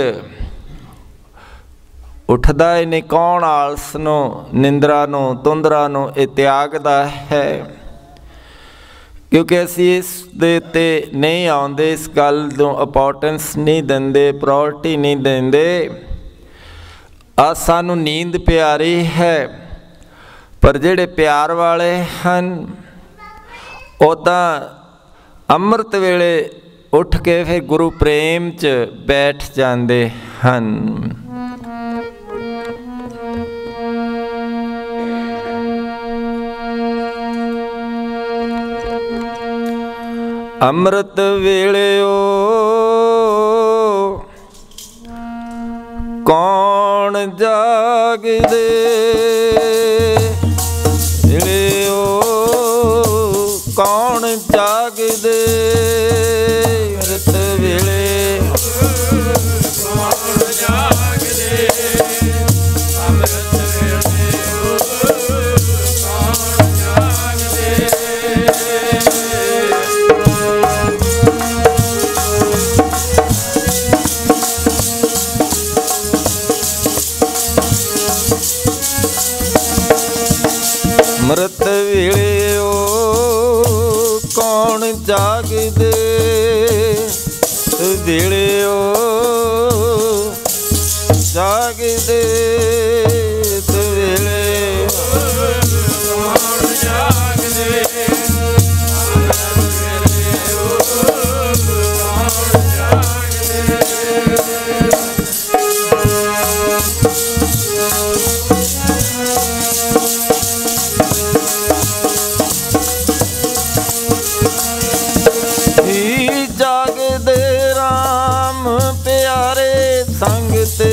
ਉੱਠਦਾ ਹੀ ਨਹੀਂ। ਕੌਣ ਆਲਸ ਨੂੰ, ਨਿੰਦਰਾ ਨੂੰ, ਤੁੰਦਰਾ ਨੂੰ ਇਹ ਤਿਆਗਦਾ ਹੈ? ਕਿਉਂਕਿ ਅਸੀਂ ਇਸ ਦੇ ਉੱਤੇ ਨਹੀਂ ਆਉਂਦੇ, ਇਸ ਗੱਲ ਨੂੰ ਇੰਪੋਰਟੈਂਸ ਨਹੀਂ ਦਿੰਦੇ, ਪ੍ਰਾਇਓਰਟੀ ਨਹੀਂ ਦਿੰਦੇ। ਆ ਸਾਨੂੰ ਨੀਂਦ ਪਿਆਰੀ ਹੈ, ਪਰ ਜਿਹੜੇ ਪਿਆਰ ਵਾਲੇ ਹਨ ਉਹ ਤਾਂ ਅੰਮ੍ਰਿਤ ਵੇਲੇ ਉੱਠ ਕੇ ਫਿਰ ਗੁਰੂ ਪ੍ਰੇਮ 'ਚ ਬੈਠ ਜਾਂਦੇ ਹਨ। ਅੰਮ੍ਰਿਤ ਵੇਲਿਓ ਕੌਣ ਜਾਗਦੇ, ਵੇਲਿਓ ਕੌਣ ਜਾਗਦੇ, ਅੰਮ੍ਰਿਤ ਵੇਲੇ ਕੌਣ ਜਾਗਦੇ, ਅੰਮ੍ਰਿਤ ਵੇਲੇ ਕੌਣ ਜਾਗਦੇ। ਅੰਮ੍ਰਿਤ ਵੇਲਿਓ ਕੌਣ ਜਾਗਦੇ, ਵੇਲਿਓ ਜਾਗਦੇ, ਵੇਲੇ ਕੌਣ ਜਾਗਦੇ, ਵੇਲਿਓ ਕੌਣ ਜਾਗਦੇ। ਸੰਗ ਤੇ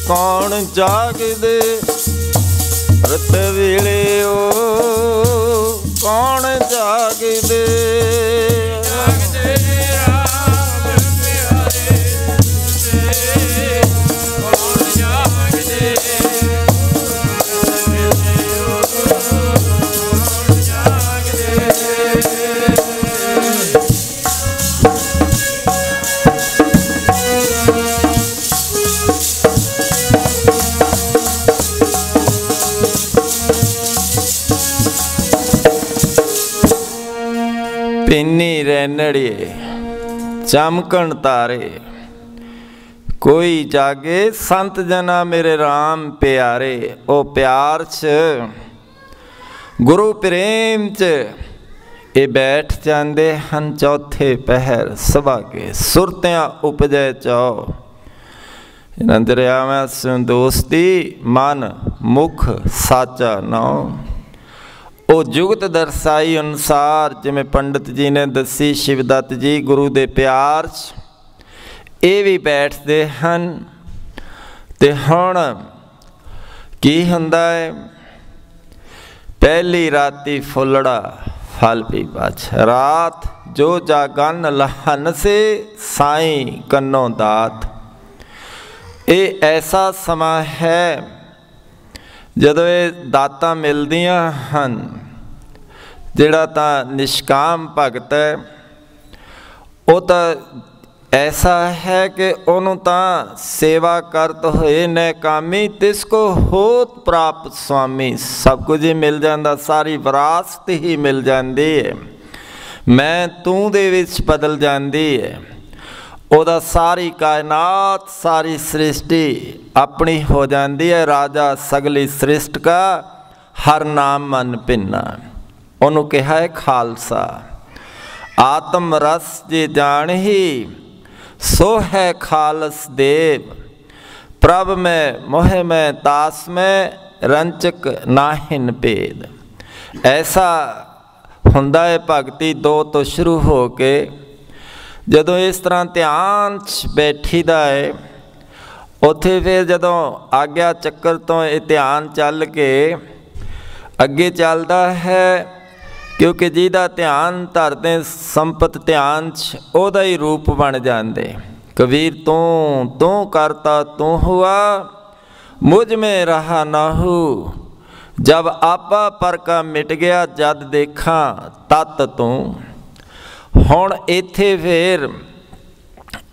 ਕੌਣ ਜਾਗਦੇ, ਅੰਮ੍ਰਿਤ ਵੇਲਿਓ ਕੌਣ ਜਾਗਦੇ, ਜਾਗਦੇ ਰਾਮ ਪਿਆਰੇ ਤੇ ਕੌਣ ਜਾਗਦੇ, ਅੰਮ੍ਰਿਤ ਵੇਲਿਓ ਕੌਣ ਜਾਗਦੇ। ਪਿੰਨੀ ਰੈਣੜੀਏ ਚਮਕਣ ਤਾਰੇ, ਕੋਈ ਜਾਗੇ ਸੰਤ ਜਨਾ ਮੇਰੇ ਰਾਮ ਪਿਆਰੇ। ਉਹ ਪਿਆਰ 'ਚ ਗੁਰੂ ਪ੍ਰੇਮ 'ਚ ਇਹ ਬੈਠ ਜਾਂਦੇ ਹਨ। ਚੌਥੇ ਪਹਿਰ ਸੁਭਾਗੇ ਸੁਰਤਿਆਂ ਉਪਜੈ ਚੌ, ਇਹਨਾਂ ਦਰਿਆਵਾਂ ਸਿਉ ਦੋਸਤੀ ਮਨ ਮੁਖ ਸਾਚਾ ਨਾਉ। ਉਹ ਜੁਗਤ ਦਰਸਾਈ ਅਨੁਸਾਰ ਜਿਵੇਂ ਪੰਡਿਤ ਜੀ ਨੇ ਦੱਸੀ, ਸ਼ਿਵਦੱਤ ਜੀ ਗੁਰੂ ਦੇ ਪਿਆਰ 'ਚ ਇਹ ਵੀ ਬੈਠਦੇ ਹਨ। ਤੇ ਹੁਣ ਕੀ ਹੁੰਦਾ ਹੈ? ਪਹਿਲੀ ਰਾਤੀ ਫੁੱਲੜਾ ਫਲ ਪੀ ਪਾਛ, ਰਾਤ ਜੋ ਜਾਗਨ ਲਹਨ ਸੇ ਸਾਈਂ ਕੰਨੋਂ ਦਾਤ। ਇਹ ਐਸਾ ਸਮਾਂ ਹੈ ਜਦੋਂ ਇਹ ਦਾਤਾਂ ਮਿਲਦੀਆਂ ਹਨ। ਜਿਹੜਾ ਤਾਂ ਨਿਸ਼ਕਾਮ ਭਗਤ ਹੈ ਉਹ ਤਾਂ ਐਸਾ ਹੈ ਕਿ ਉਹਨੂੰ ਤਾਂ ਸੇਵਾ ਕਰਤ ਹੋਏ ਨੈਕਾਮੀ, ਤਿਸ ਕੋ ਹੋਤ ਪ੍ਰਾਪਤ ਸੁਆਮੀ। ਸਭ ਕੁਝ ਹੀ ਮਿਲ ਜਾਂਦਾ, ਸਾਰੀ ਵਿਰਾਸਤ ਹੀ ਮਿਲ ਜਾਂਦੀ ਹੈ, ਮੈਂ ਤੂੰ ਦੇ ਵਿੱਚ ਬਦਲ ਜਾਂਦੀ ਹੈ। ਉਹਦਾ ਸਾਰੀ ਕਾਇਨਾਤ ਸਾਰੀ ਸ੍ਰਿਸ਼ਟੀ ਆਪਣੀ ਹੋ ਜਾਂਦੀ ਹੈ। ਰਾਜਾ ਸਗਲੀ ਸ੍ਰਿਸ਼ਟ ਕਾ ਹਰ ਨਾਮ ਮਨ ਭਿੰਨਾ, ਉਹਨੂੰ ਕਿਹਾ ਹੈ ਖਾਲਸਾ। ਆਤਮ ਰਸ ਜੇ ਜਾਣਹੀ ਸੋ ਹੈ ਖਾਲਸ ਦੇਵ, ਪ੍ਰਭ ਮੈਂ ਮੋਹ ਮੈਂ ਤਾਸ ਮੈਂ ਰੰਚਕ ਨਾਹਿਨ ਭੇਦ। ਐਸਾ ਹੁੰਦਾ ਹੈ ਭਗਤੀ ਦੋ ਤੋਂ ਸ਼ੁਰੂ ਹੋ ਕੇ। ਜਦੋਂ ਇਸ ਤਰ੍ਹਾਂ ਧਿਆਨ 'ਚ ਬੈਠੀਦਾ ਹੈ, ਉੱਥੇ ਫਿਰ ਜਦੋਂ ਆਗਿਆ ਚੱਕਰ ਤੋਂ ਇਹ ਧਿਆਨ ਚੱਲ ਕੇ ਅੱਗੇ ਚੱਲਦਾ ਹੈ, ਕਿਉਂਕਿ ਜਿਹਦਾ ਧਿਆਨ ਧਰਦੇ ਸੰਪਤ ਧਿਆਨ 'ਚ ਉਹਦਾ ਹੀ ਰੂਪ ਬਣ ਜਾਂਦੇ। ਕਬੀਰ ਤੂੰ ਤੂੰ ਕਰਤਾ ਤੂੰ ਹੁਆ, ਮੁਝ ਮੇਂ ਰਹਾ ਨਾਹੂ। ਜਬ ਆਪਾ ਪਰ ਕਾ ਮਿਟ ਗਿਆ, ਜਦ ਦੇਖਾਂ ਤਤ ਤੂੰ। ਹੁਣ ਇੱਥੇ ਫਿਰ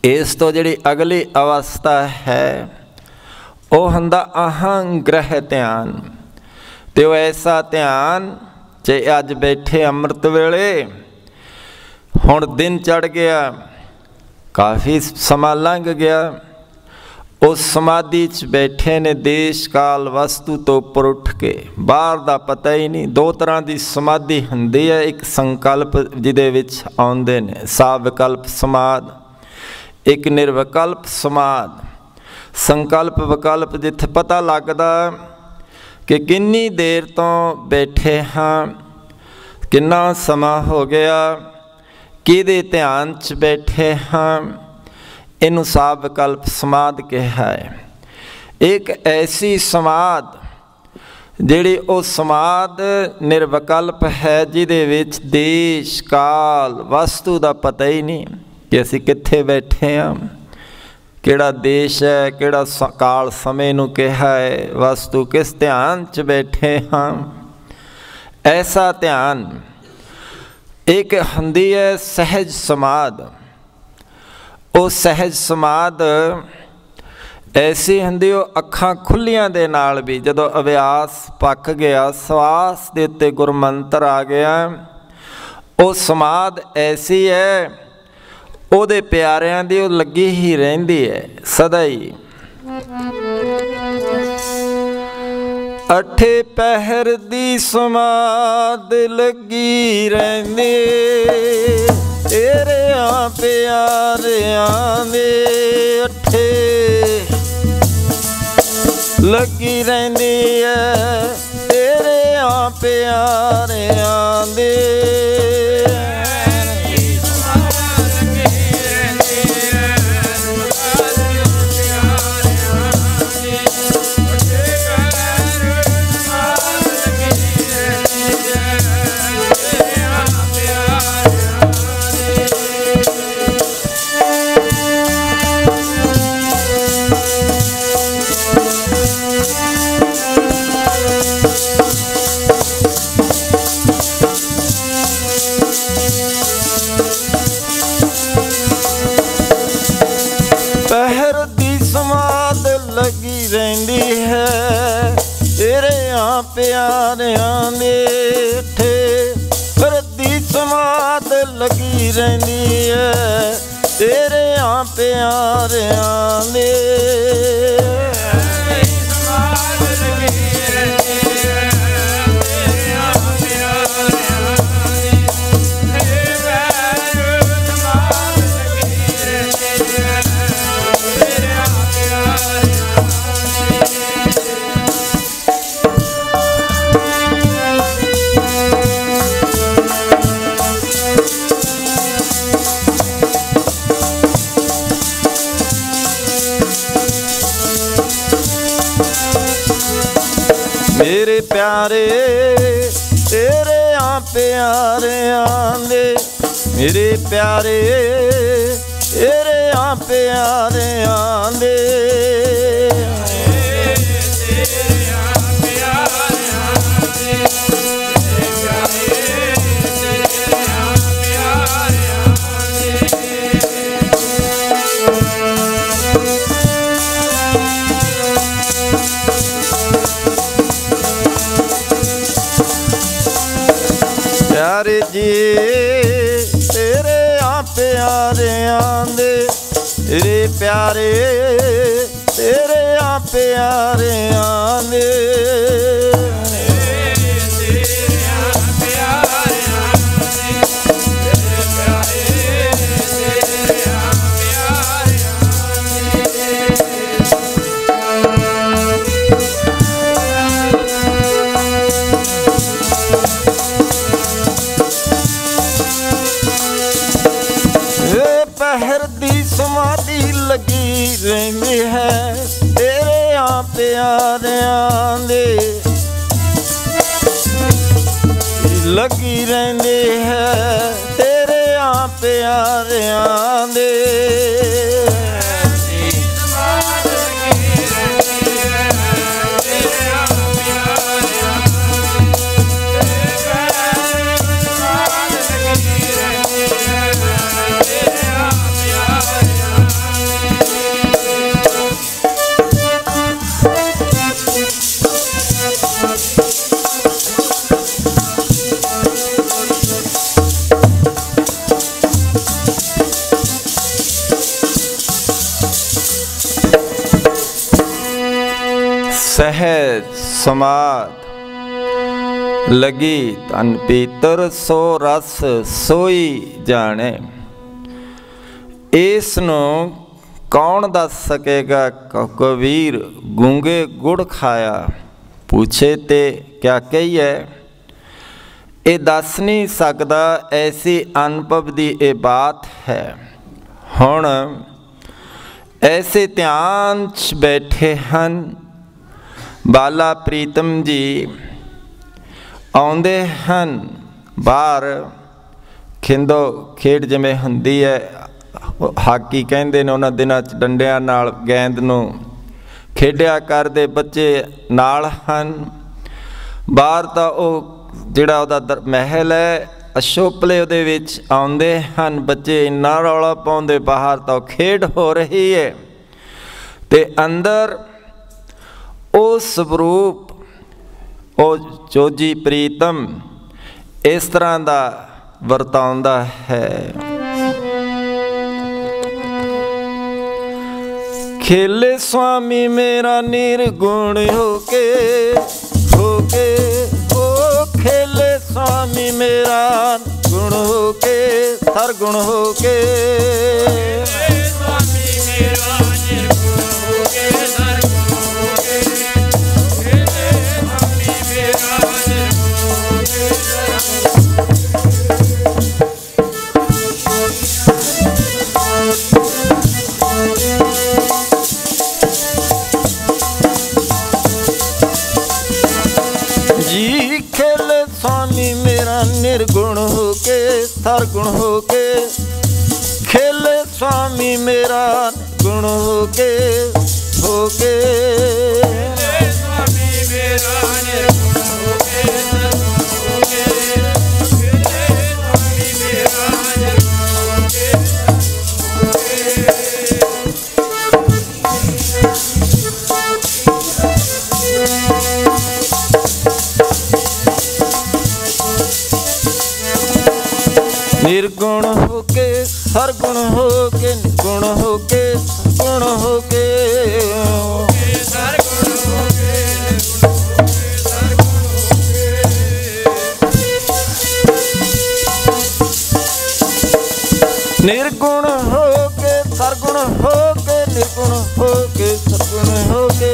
ਇਸ ਤੋਂ ਜਿਹੜੀ ਅਗਲੀ ਅਵਸਥਾ ਹੈ ਉਹ ਹੁੰਦਾ ਅਹੰਗ੍ਰਹਿ ਧਿਆਨ। ਤੇ ਉਹ ਐਸਾ ਧਿਆਨ ਜੇ ਅੱਜ ਬੈਠੇ ਅੰਮ੍ਰਿਤ ਵੇਲੇ, ਹੁਣ ਦਿਨ ਚੜ੍ਹ ਗਿਆ, ਕਾਫੀ ਸਮਾਂ ਲੰਘ ਗਿਆ, ਉਸ ਸਮਾਧੀ 'ਚ ਬੈਠੇ ਨੇ, ਦੇਸ਼ ਕਾਲ ਵਸਤੂ ਤੋਂ ਉੱਪਰ ਉੱਠ ਕੇ, ਬਾਹਰ ਦਾ ਪਤਾ ਹੀ ਨਹੀਂ। ਦੋ ਤਰ੍ਹਾਂ ਦੀ ਸਮਾਧੀ ਹੁੰਦੀ ਹੈ, ਇੱਕ ਸੰਕਲਪ ਜਿਹਦੇ ਵਿੱਚ ਆਉਂਦੇ ਨੇ ਸਾਵਿਕਲਪ ਸਮਾਧ, ਇੱਕ ਨਿਰਵਿਕਲਪ ਸਮਾਧ। ਸੰਕਲਪ ਵਿਕਲਪ ਜਿੱਥੇ ਪਤਾ ਲੱਗਦਾ ਕਿ ਕਿੰਨੀ ਦੇਰ ਤੋਂ ਬੈਠੇ ਹਾਂ, ਕਿੰਨਾ ਸਮਾਂ ਹੋ ਗਿਆ, ਕਿਹਦੇ ਧਿਆਨ 'ਚ ਬੈਠੇ ਹਾਂ, ਇਹਨੂੰ ਸਾਵ ਵਿਕਲਪ ਸਮਾਧ ਕਿਹਾ ਹੈ। ਇੱਕ ਐਸੀ ਸਮਾਧ ਜਿਹੜੀ ਉਹ ਸਮਾਧ ਨਿਰਵਿਕਲਪ ਹੈ, ਜਿਹਦੇ ਵਿੱਚ ਦੇਸ਼ ਕਾਲ ਵਸਤੂ ਦਾ ਪਤਾ ਹੀ ਨਹੀਂ ਕਿ ਅਸੀਂ ਕਿੱਥੇ ਬੈਠੇ ਹਾਂ, ਕਿਹੜਾ ਦੇਸ਼ ਹੈ, ਕਿਹੜਾ ਕਾਲ ਸਮੇਂ ਨੂੰ ਕਿਹਾ ਹੈ, ਵਸਤੂ ਕਿਸ ਧਿਆਨ 'ਚ ਬੈਠੇ ਹਾਂ। ਐਸਾ ਧਿਆਨ ਇੱਕ ਹੁੰਦੀ ਹੈ ਸਹਿਜ ਸਮਾਧ। ਉਹ ਸਹਿਜ ਸਮਾਧ ਐਸੀ ਹੁੰਦੀ, ਉਹ ਅੱਖਾਂ ਖੁੱਲ੍ਹੀਆਂ ਦੇ ਨਾਲ ਵੀ ਜਦੋਂ ਅਭਿਆਸ ਪੱਕ ਗਿਆ, ਸਵਾਸ ਦੇ ਉੱਤੇ ਗੁਰਮੰਤਰ ਆ ਗਿਆ, ਉਹ ਸਮਾਧ ਐਸੀ ਹੈ, ਉਹਦੇ ਪਿਆਰਿਆਂ ਦੀ ਉਹ ਲੱਗੀ ਹੀ ਰਹਿੰਦੀ ਹੈ ਸਦਾ ਹੀ। ਅਠੇ ਪਹਿਰ ਦੀ ਸਮਾਧ ਲੱਗੀ ਰਹਿੰਦੀ, ਤੇਰਿਆਂ ਪਿਆਰਿਆਂ ਦੇ ਅਠੇ ਲੱਗੀ ਰਹਿੰਦੀ ਹੈ, ਤੇਰਿਆਂ ਪਿਆਰਿਆਂ ਦੇ। ਪਿਆਰਿਆਂ ਦੇ ਠੇ ਕਰਦੀ ਸਮਾਧ ਲੱਗੀ ਰਹਿੰਦੀ ਹੈ, ਤੇਰਿਆਂ ਪਿਆਰਿਆਂ ਦੇ। ਸਮਾਧ ਲੱਗੀ ਰਹਿੰਦੀ ਹੈ, ਤੇਰਿਆਂ ਪਿਆਰਿਆਂ ਦੀ। ਸਮਾਧ ਲੱਗੀ ਰਹਿੰਦੀ ਹੈ, ਤੇਰਿਆਂ ਪਿਆਰਿਆਂ ਦੀ। ਮੇਰੇ ਪਿਆਰੇ ਤੇਰਿਆਂ ਪਿਆਰਿਆਂ ਦੇ, ਮੇਰੇ ਪਿਆਰੇ ਤੇਰਿਆਂ ਪਿਆਰਿਆਂ ਦੇ। ਪਿਆਰੇ ਜੀ ਤੇਰਿਆਂ ਪਿਆਰਿਆਂ ਦੇ, ਤੇਰੇ ਪਿਆਰੇ ਤੇਰਿਆਂ ਪਿਆਰਿਆਂ ਦੇ। ਪਹਿਰ ਦੀ ਸਮਾਧੀ ਲੱਗੀ ਰਹਿੰਦੀ ਹੈ, ਤੇਰਿਆਂ ਪਿਆਰਿਆਂ ਦੇ ਲੱਗੀ ਰਹਿੰਦੀ ਹੈ, ਤੇਰਿਆਂ ਪਿਆਰਿਆਂ ਦੇ। मह समाद लगी तन पीतर सो रस सोई जाने। इसनों कौन दस सकेगा कबीर गूंगे गुड़ खाया। पूछे ते क्या कहिए ये दस नहीं सकता ऐसी अनुभव दी ये बात है। हुण ऐसे ध्यान च बैठे हैं बाला प्रीतम जी आउंदे हैं बाहर खिंदो खेड जिमें हुंदी है हाकी कहंदे ने उन्हां दिनां च डंडियां नाल गेंद नूं खेडिया करदे बच्चे नाल हन। बाहर तां ओह जिहड़ा उहदा महल है अशोपले उहदे विच आउंदे हन बच्चे इन्ना रौला पाउंदे बाहर तां खेड हो रही है ते अंदर ओह स्वरूप ओह चोजी प्रीतम इस तरह दा वरताउंदा है। खेले स्वामी मेरा निर्गुण होके होके ओ खेले स्वामी मेरा गुण होके सरगुण होके। स्वामी मेरा निर्गुण होके सरगुण होके खेले स्वामी मेरा निर्गुण जी खेले स्वामी मेरा निर्गुण होके सरगुण होके खेले स्वामी मेरा गुण होके होके स्वामी मेरा निर्गुण होके सरगुण होके खेले स्वामी मेरा निर्गुण निर्गुण होके सरगुण होके गुण होके गुण होके सरगुण होके निर्गुण होके सरगुण होके निर्गुण होके सरगुण होके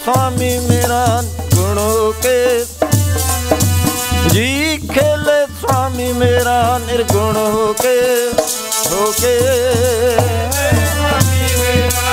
स्वामी मेरा गुण होके जी खेले स्वामी मेरा निर्गुण होके होके स्वामी मेरा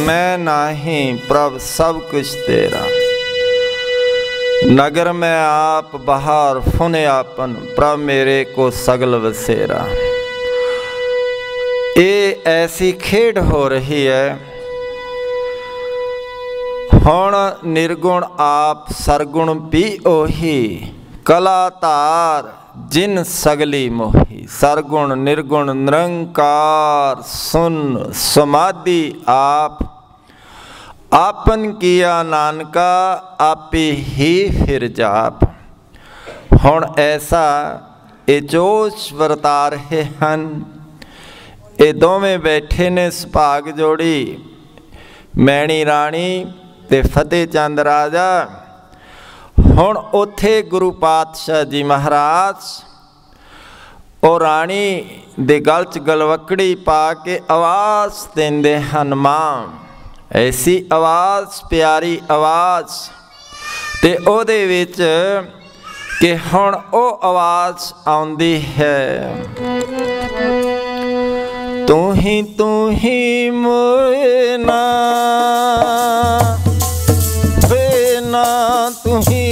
मैं नाही प्रभ सब कुछ तेरा नगर में आप बाहर फुने आपन प्रभ मेरे को सगल वसेरा। ये ऐसी खेड हो रही है हुण निर्गुण आप सरगुण भी ओही कलातार जिन सगली मोही। सरगुण निर्गुण निरंकार सुन समाधि आप आपन किया नानका आपे ही फिर जाप। हुण ऐसा ये जोश वरता रहे हैं ये दोवें बैठे ने सुभाग जोड़ी मैणी राणी ते फतेह चंद राजा। हुण उत्थे गुरु पातशाह जी महाराज और राणी दे गल च गलवकड़ी पा के आवाज़ देंदे हन मां। ऐसी आवाज़ प्यारी आवाज़ ते ओदे विच कि हुण ओ आवाज़ आउंदी है तू ही मोए ना वे ना तू ही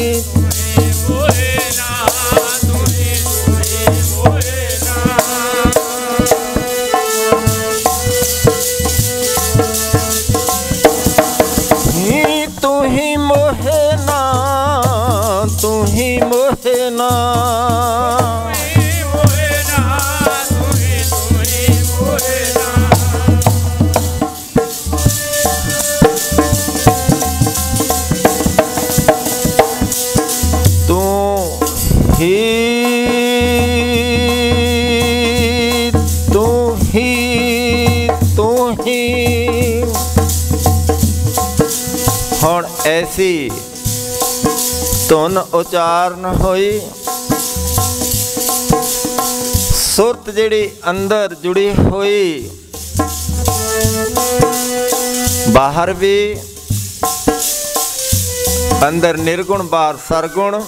हुण ऐसी धुन उचारण होई, सुरत जिहड़ी अंदर जुड़ी हुई, बाहर भी अंदर निर्गुण बाहर सरगुण।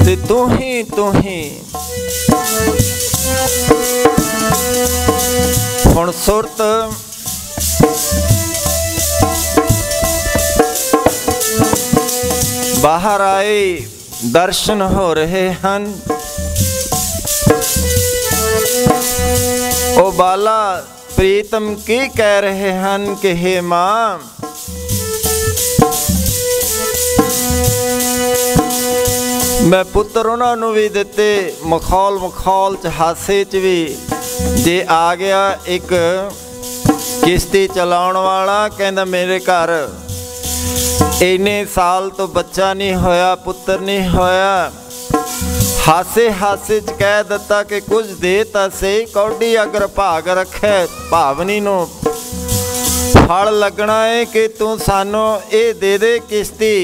ते तू ही हुण सुरत बाहर आए, दर्शन हो रहे हैं। ओ बाला प्रीतम की कह रहे हैं कि हे मां, मैं पुत्र उन्होंने भी दिते, मखौल च हासे च भी। जे आ गया एक किश्ती चलाउण वाला, कहंदा मेरे घर इन्ने साल तो बच्चा नहीं होया, पुत्र नहीं होया। हासे च कह दिता कि कुछ दे तां सही, कौडी अगर भाग रखे भावनी नूं फल लगना है कि तू सानू ये दे दे किश्ती,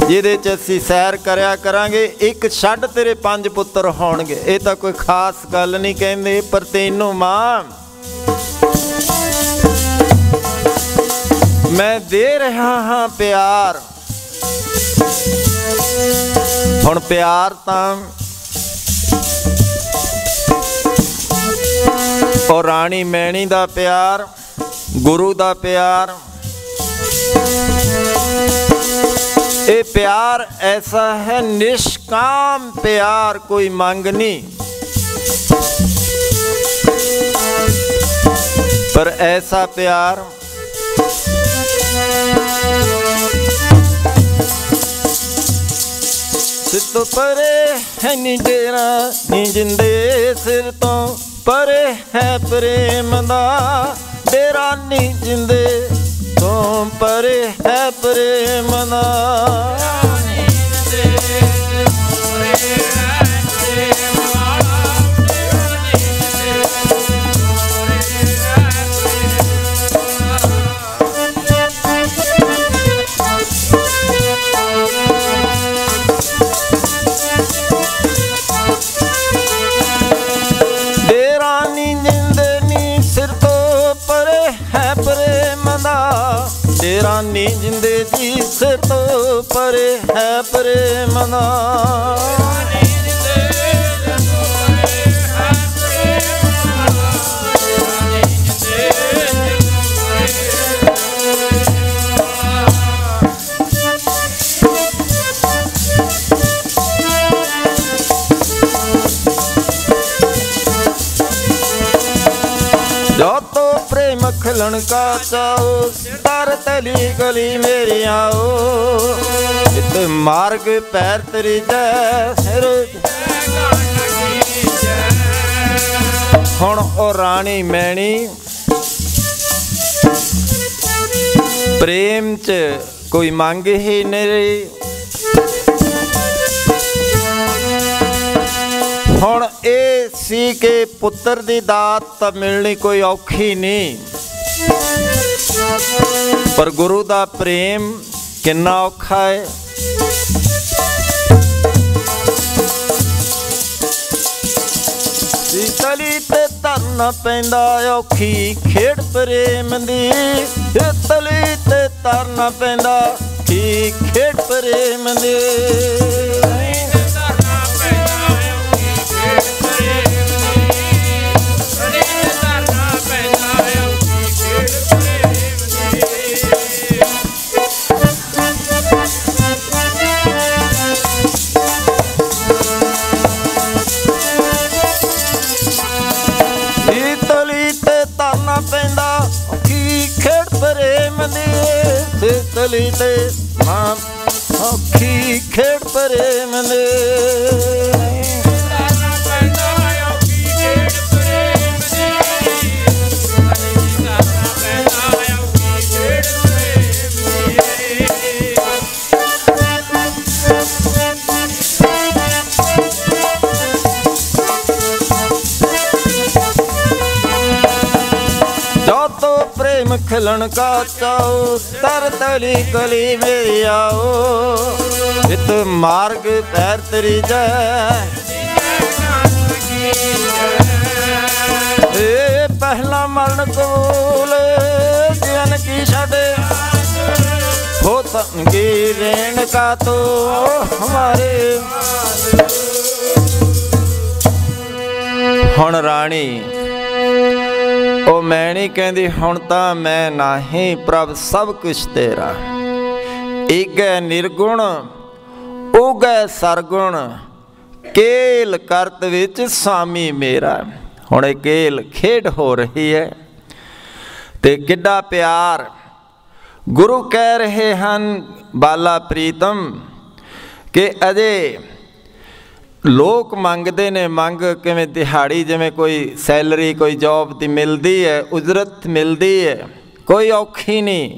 जिहदे च असीं सैर करया करांगे, एक छड्ड तेरे 5 पुत्र होणगे। ये तां कोई खास गल नहीं कहंदे, पर तैनूं मां मैं दे रहा हाँ प्यार। हुण प्यार तां और राणी मैणी दा प्यार, गुरु दा प्यार, ये प्यार ऐसा है निष्काम प्यार, कोई मंग नहीं। पर ऐसा प्यार सिर तो परे है नी डेरा नी जिंदे, सिर तो परे है प्रेम दा डेरा नी जिंदे, तो परे है प्रेम दा। डेरा नी जिंदे जी, सिर तो परे है प्रेम दा। जो तो प्रेम खिलन का चाओ, तर तली गली मेरी आओ, इत मार्ग पैर तेरी जय। हुण ओ राणी मैणी प्रेम च कोई मंग ही नहीं। हुण ए सी के पुत्र दी दात तां मिलनी कोई औखी नहीं, पर गुरु दा प्रेम किन्ना औखा है। तली ते तरना पैंदा औखी खेड़ प्रेम दी, तली ते तरना पैंदा खेड़ प्रेम दी। तली ते मां औखी खेड़ प्रेम दे। मिलन का चाओ, तर तली कली मेरी आओ, इत मार्ग पैर तरी जय। पहला मरण कबूल जीवन की छड़े, हो की रेण का तो हमारे। हुण राणी ओ मैं नहीं कहती, हुण तां मैं नाही, प्रभ सब कुछ तेरा। ईगै निर्गुण उगै सरगुण, केल करत विच स्वामी मेरा। हुण केल खेड हो रही है ते किड्डा प्यार गुरु कह रहे हैं बाला प्रीतम कि अजे लोग मंगते ने, मंग किवें दिहाड़ी, जिवें कोई सैलरी कोई जॉब दी मिलती है, उजरत मिलती है, कोई औखी नहीं।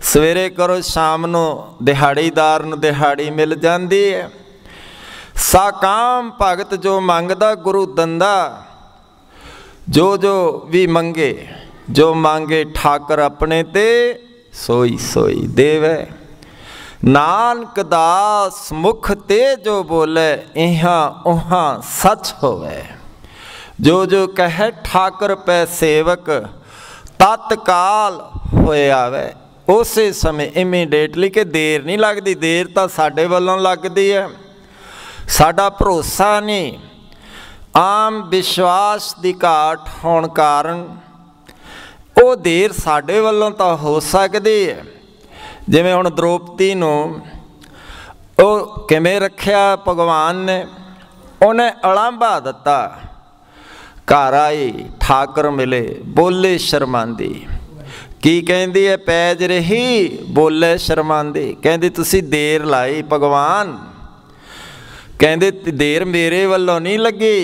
सवेरे करो शाम नूं दिहाड़ीदार नूं दिहाड़ी मिल जाती है। साकाम भगत जो मंगदा गुरु दंदा, जो जो भी मंगे, जो मांगे ठाकर अपने ते सोई सोई देवै। नानक दास मुख ते जो बोले, इहाँ उहाँ सच होवे। जो जो कहे ठाकर पै सेवक, तत्काल होए आवे। उस समय इमीडिएटली, कि देर नहीं लगती। देर तो साडे वालों लगती है, साडा भरोसा नहीं, आम विश्वास की घाट होने कारण वो देर साडे वालों तो हो सकती है। जिवें हुण द्रौपदी नूं वो किवें रखिया भगवान ने, उन्हें अलांभा दिता, घर आई ठाकर मिले, बोले शर्मांदी। की कहती है, पैज रही बोले शर्मांदी। कहती तुसी देर लाई भगवान, कहते देर मेरे वालों नहीं लगी,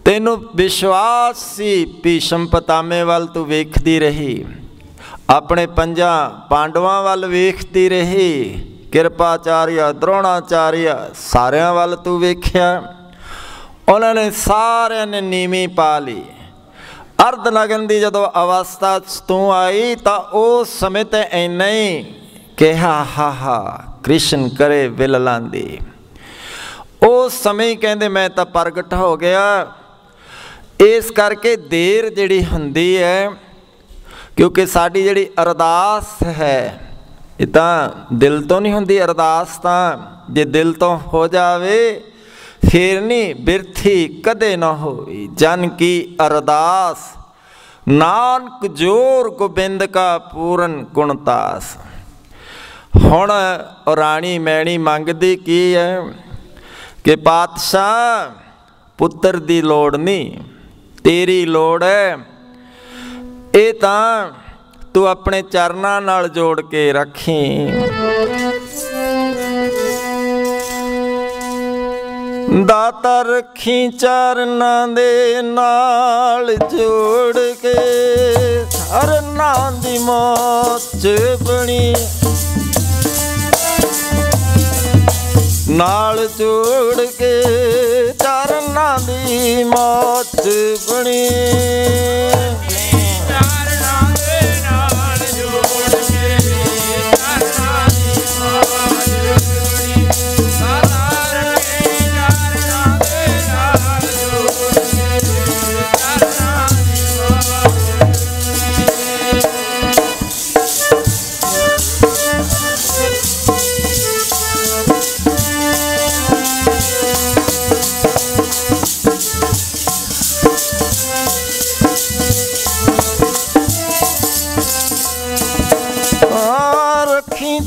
तेनू विश्वास सी भीषम पितामे वाल तू वेखती रही, अपने पंजा पांडवां वाल वेखती रही, कृपाचार्य द्रोणाचार्य सारियां वाल तू वेख्या। उन्होंने सारियां ने नीवी पा ली। अर्ध नगन की जदों अवस्था तू आई तो उस समय तो इन्ना ही कहा, हा कृष्ण करे विल लांदी। उस समय कहते मैं तो प्रगट हो गया। इस करके देर जिहड़ी हुंदी है, क्योंकि साडी जिहड़ी अरदास है ये तां दिल तो नहीं हुंदी। अरदास तां जे दिल तो हो जावे फिर नहीं बिरथी कदे ना होई। जन की अरदास नानक जोर गोबिंद का पूरन गुणतास। हुण राणी मैणी मंगदी की है कि पातशाह पुत्र दी लोड़ नहीं, तेरी लोड़ है। ये तां तू अपने चरनां नाल जोड़ के रखी। दाता रखी चरनां दे नाल जोड़ के, चरनां दी मौज बनी, नाल जोड़ के चरनां दी मौज बनी। चरनां दे नाल जोड़ के चरनां दी मौज बनी, चरनां दे नाल जोड़ के चरनां दी मौज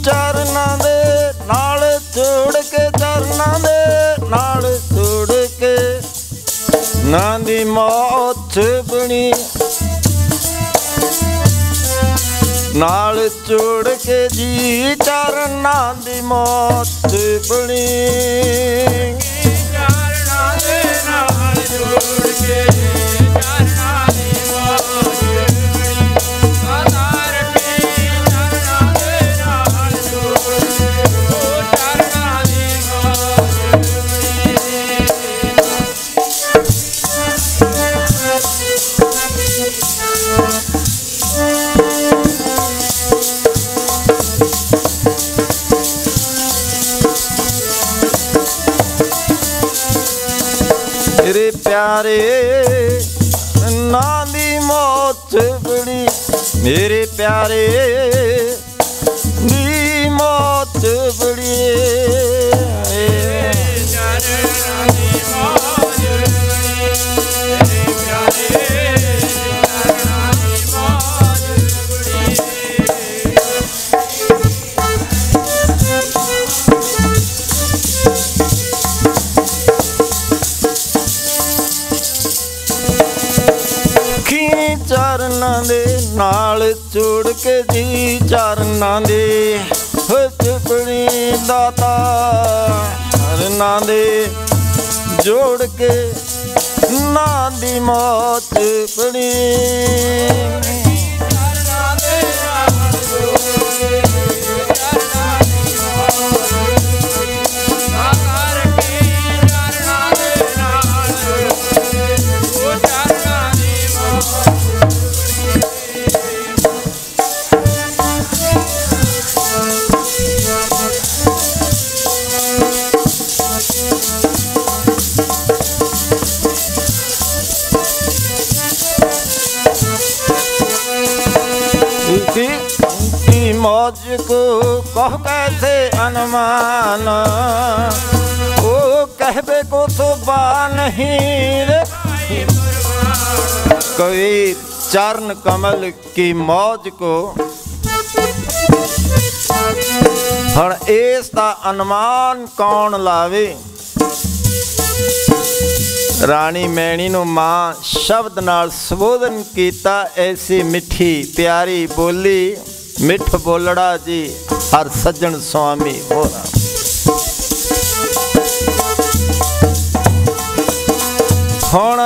चरनां दे नाल जोड़ के, चरनां दे नाल जोड़ के ना दी मौज बनी, नाल जोड़ के जी चरनां दी मौज बनी। चरनां दे नाल जोड़ के चरनां दी मौज बनी, आधार पे चरनां दे नाल जोड़ के चरनां दी मौज बनी। मेरे प्यारे ना दी मौत बड़ी, मेरे प्यारे दी मौत बड़ी। चरनां दे नाल जोड़ के जी, चरनां दे चुपड़ी दाता, चरनां दे जोड़ के ना दी मौत पड़ी। मौज को कह कैसे अनुमान, ओ कहबे को तो बा नहीं रे। कबीर चरण कमल की मौज को हण इस दा अनुमान कौन लावे। राणी मैणी नूं मां शब्द नाल संबोधन कीता, ऐसी मिठी प्यारी बोली, मिठ बोलड़ा जी हर सज्जन स्वामी होरा। हुण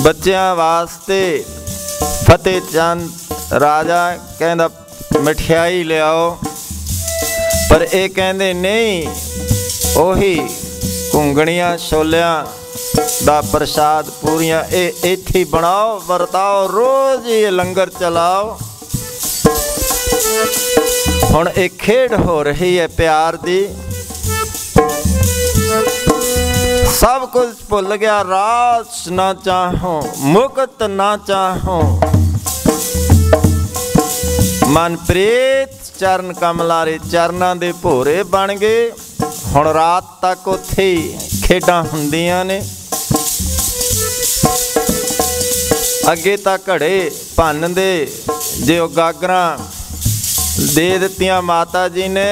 बच्चियां वास्ते फतेह चंद राजा कहंदा मिठाई लियाओ, पर ये कहंदे नहीं ओही घुंगणियां छोलियां दा प्रसाद पूरियां इत्थे बनाओ वरताओ, रोज ये लंगर चलाओ। हुण एक खेड हो रही है प्यार दी, सब कुछ भुल गया, रास ना चाहो मुक्त ना चाहो, मन प्रीत चरण कमलारे चरनां दे भोरे बन गए। हुण रात तक उत्थे खेडां हुंदियां ने, अगे तक घड़े भन दे जे गागरां दे दित्तियां माता जी ने,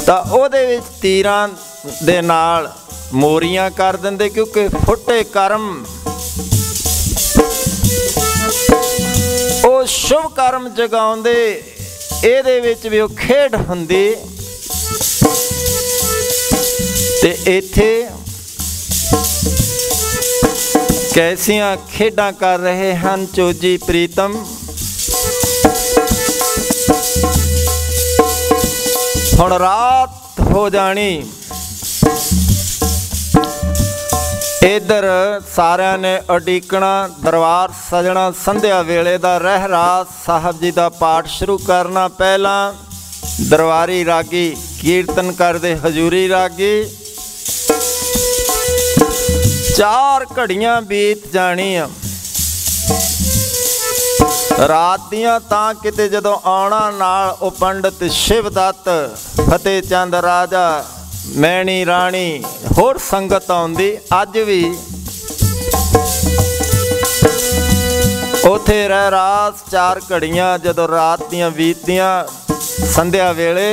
तां ओहदे विच तीरां दे नाल मोरियां कर दिंदे, क्योंकि फुटे कर्म ओ शुभ कर्म जगाउंदे, इहदे विच भी ओह खेड हुंदी। ते इत्थे कैसियां खेडां कर रहे हैं चोजी प्रीतम। हुण रात हो जानी, इधर सारिਆਂ ने उडीकना, दरबार सजना, संध्या वेले दा रहरास साहब जी दा पाठ शुरू करना। पहला दरबारी रागी कीर्तन करदे, हजूरी रागी। 4 घड़ियां बीत जानियां रात दियां, तां किते जदों आउणा नाल ओ पंडित शिवदत्त, फतेह चंद राजा, मैणी राणी होर संगत आउंदी। अज भी उथे रहरास 4 घड़ियां जदों रात दियां बीतदियां संध्या वेले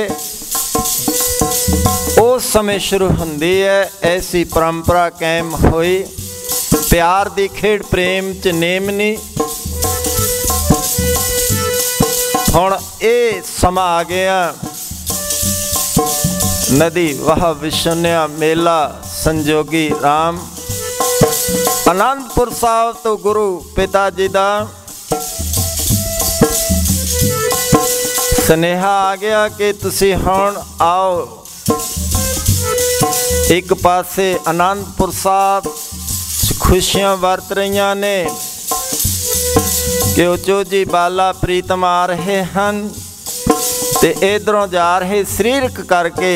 उस समय शुरू हुंदी है। ऐसी परंपरा कायम हुई, प्यार दी खेड प्रेम च नेम नहीं। हुण ये समा आ गया, नदी वह विशुन्या मेला संजोगी राम। आनंदपुर साहब तो गुरु पिता जी दा स्नेहा आ गया कि तुसी हुण आओ। एक पासे आनंदपुर साहब खुशियां वरत रही ने कि चोजी बाला प्रीतम आ रहे हैं, ते इधरों जा रहे शरीरक करके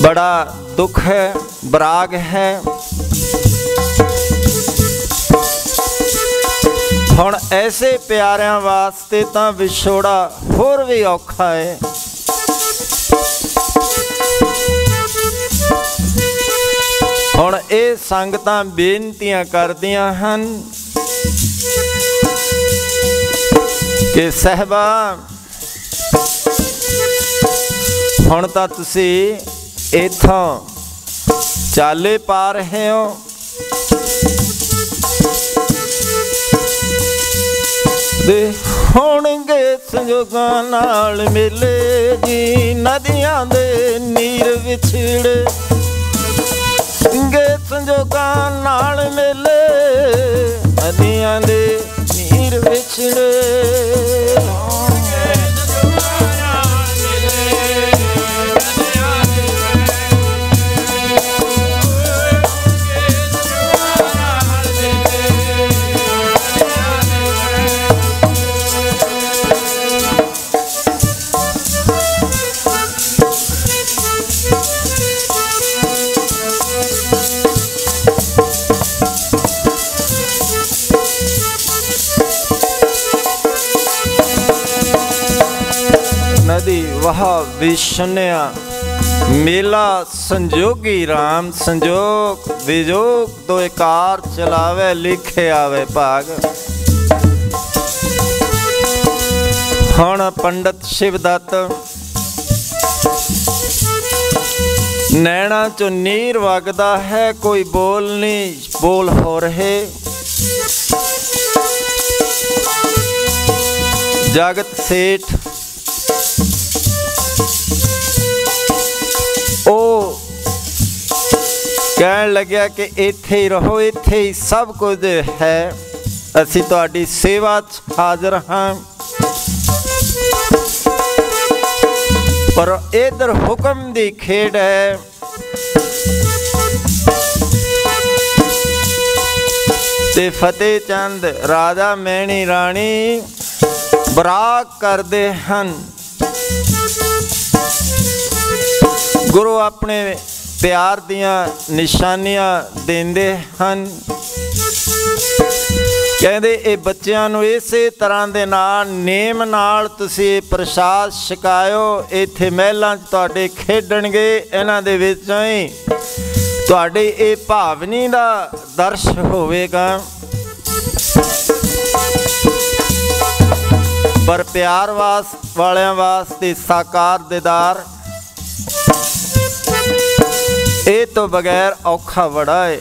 बड़ा दुख है, बराग है। हुण ऐसे प्यारिਆਂ वास्ते तां विछोड़ा होर भी औखा है। हुण ਇਹ ਸੰਗਤਾਂ ਬੇਨਤੀਆਂ ਕਰਦੀਆਂ ਹਨ कि सहबा हुण तां तुसीं इत्थों चाले पा रहे हो, दे होणगे संजोगां नाल मिले जी नदियां दे नीर विछड़े, गे संजोगां नाल मिले नदियां दे नीर विछड़े। नदी वह विष्णया मेला संजोगी राम, संजोग विजोग दो कार चलावे लिखे आवे भाग। हुण पंडित शिवदत्त नैना चो नीर वगदा है, कोई बोल नहीं बोल हो रहे। जगत सेठ कहन लग्या कि इत्थे ही रहो, इत्थे ही सब कुछ है, असी तुहाडी सेवा च हाज़र हाँ। पर इधर हुक्म दी खेड है, ते फतेह चंद राजा मैणी राणी बराग करदे हन। गुरु अपने प्यार दियां निशानियां देंदे हन। कहंदे ये बच्चियां नूं इसे तरह दे नाल नेम नाल तुसीं प्रसाद छकायो, इत्थे महलां च तुहाडे खेडणगे, इन्हां दे विचों ही तुहाडे ये भावनी दा दर्श होवेगा। पर प्यार वालियां वास्ते साकार दीदार ए तो बगैर औखा बड़ा है।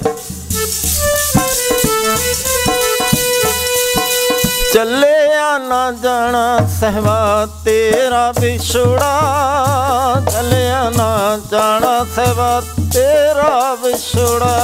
चले आना जाना सहबा तेरा विछोड़ा, चले आना जाना सहबा तेरा विछोड़ा।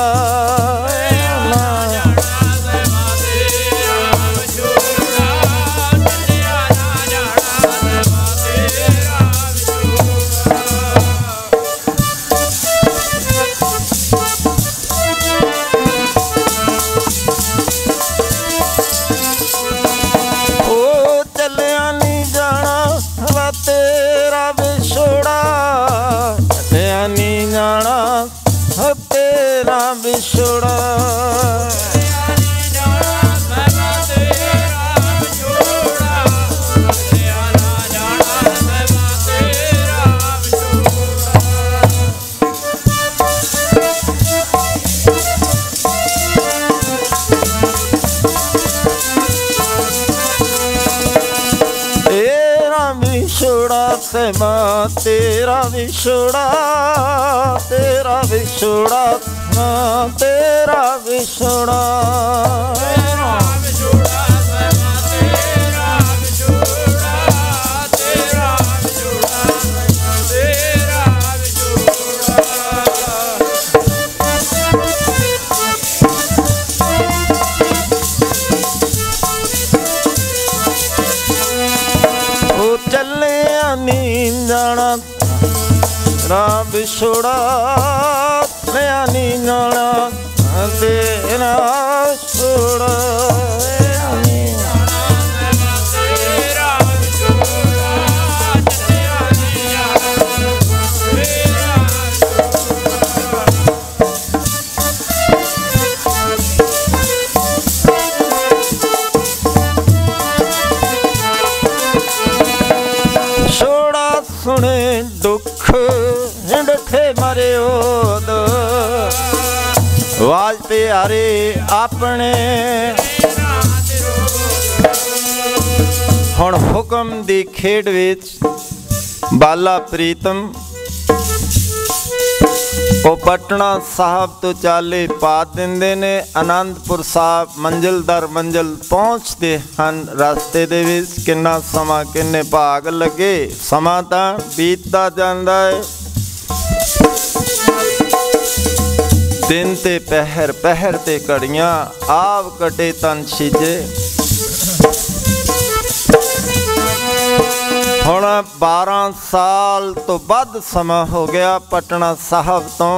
तेरा विछोड़ा सहबा तेरा विछोड़ा, तेरा विछोड़ा, तेरा विछोड़ा। जाना तेरा विछोड़ा, नया नी जाना तेरा विछोड़ा। दुख डखे मरियोद वाज प्यारे अपने हुण हुक्म दी खेड विच बाला प्रीतम वो पटना साहब तो चाले पा देंदे ने आनंदपुर साहब मंजिल दर मंजिल पहुँचते हैं। रास्ते दे विच किन्ना समा किन्ने भाग लगे समा तां बीतदा जांदा है। दिन ते पहर पहर ते घड़ियां आव कटे तन छीजे। हुण 12 साल तो वध समा हो गया पटना साहब तो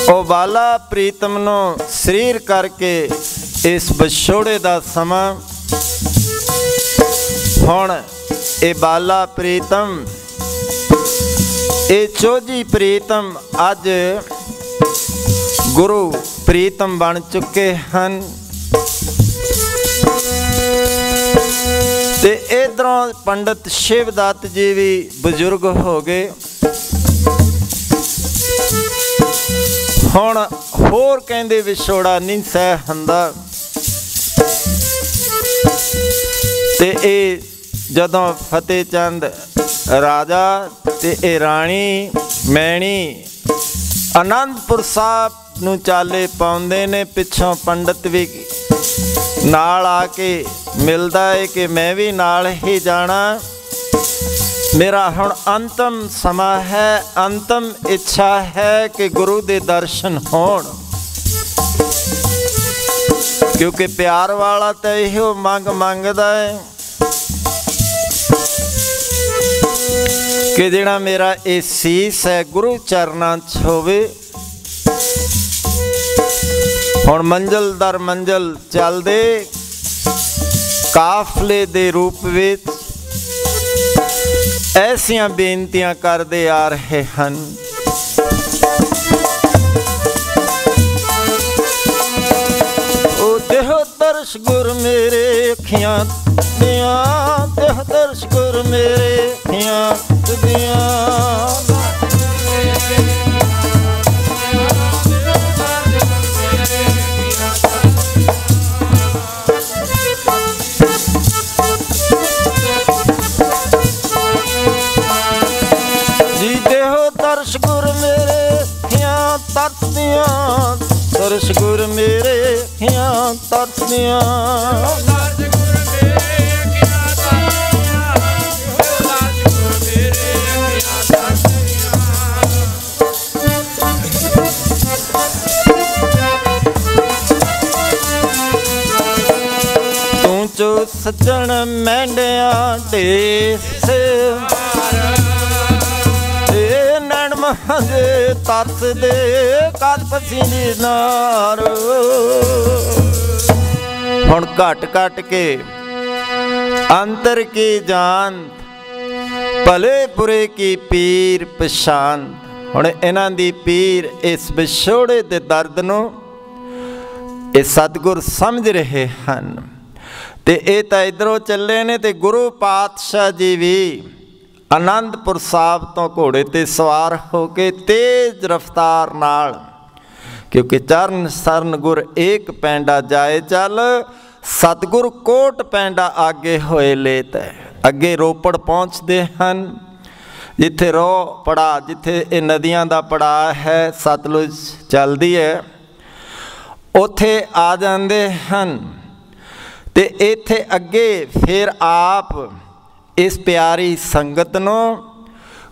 ओ बाला प्रीतम नो शरीर करके इस विछोड़े दा समा। हुण ए बाला प्रीतम ए चोजी प्रीतम अज गुरु प्रीतम बन चुके हैं। ते इधरों पंडित शिवदत्त जी भी बजुर्ग हो गए। हुण होर कहंदे विछोड़ा नहीं सह हुंदा ते ए जदों फतेह चंद राजा ते ए राणी मैणी आनंदपुर साहब नूं चाले पाउंदे ने पिछों पंडित भी नाल आके मिलता है कि मैं भी नाल ही जाना। मेरा हुण अंतिम समा है अंतिम इच्छा है कि गुरु दे दर्शन होण क्योंकि प्यार वाला तो इहो मंग मंगदा है कि जिहड़ा मेरा ये सीस है गुरु चरनां च होवे। हुण मंजिल दर मंजिल चलदे काफले दे रूप विच ऐसियां बेनतियां करदे आ रहे हैं। ओ देह दर्श गुर मेरे अखियां दियां देह दर्श गुर मेरे अखियां दियां। दर्श गुर मेरे अखियां तरसदियां तू चो सज्जन मैंडिया देस दे तरस दे कद पसीने नार। हुण घट घट के अंतर की जान भले बुरे की पीर पछान। हुण इन्हां दी पीर इस विछोड़े दे दर्द नूं ये सतगुर समझ रहे हैं ते ये तां इधरों चले ने ते गुरु पातशाह जी भी आनंदपुर साहब तो घोड़े ते सवार हो के तेज रफ्तार नाल क्योंकि चरण सरन गुर एक पैंडा जाए चल सतगुर कोट पैंडा आगे होए लेत है। अगे रोपड़ पहुँचते हैं जिथे रो पड़ा जिथे ये नदियां दा पड़ा है सतलुज चलती है उथे आ जाते हैं ते इथे अगे फिर आप इस प्यारी संगत नूं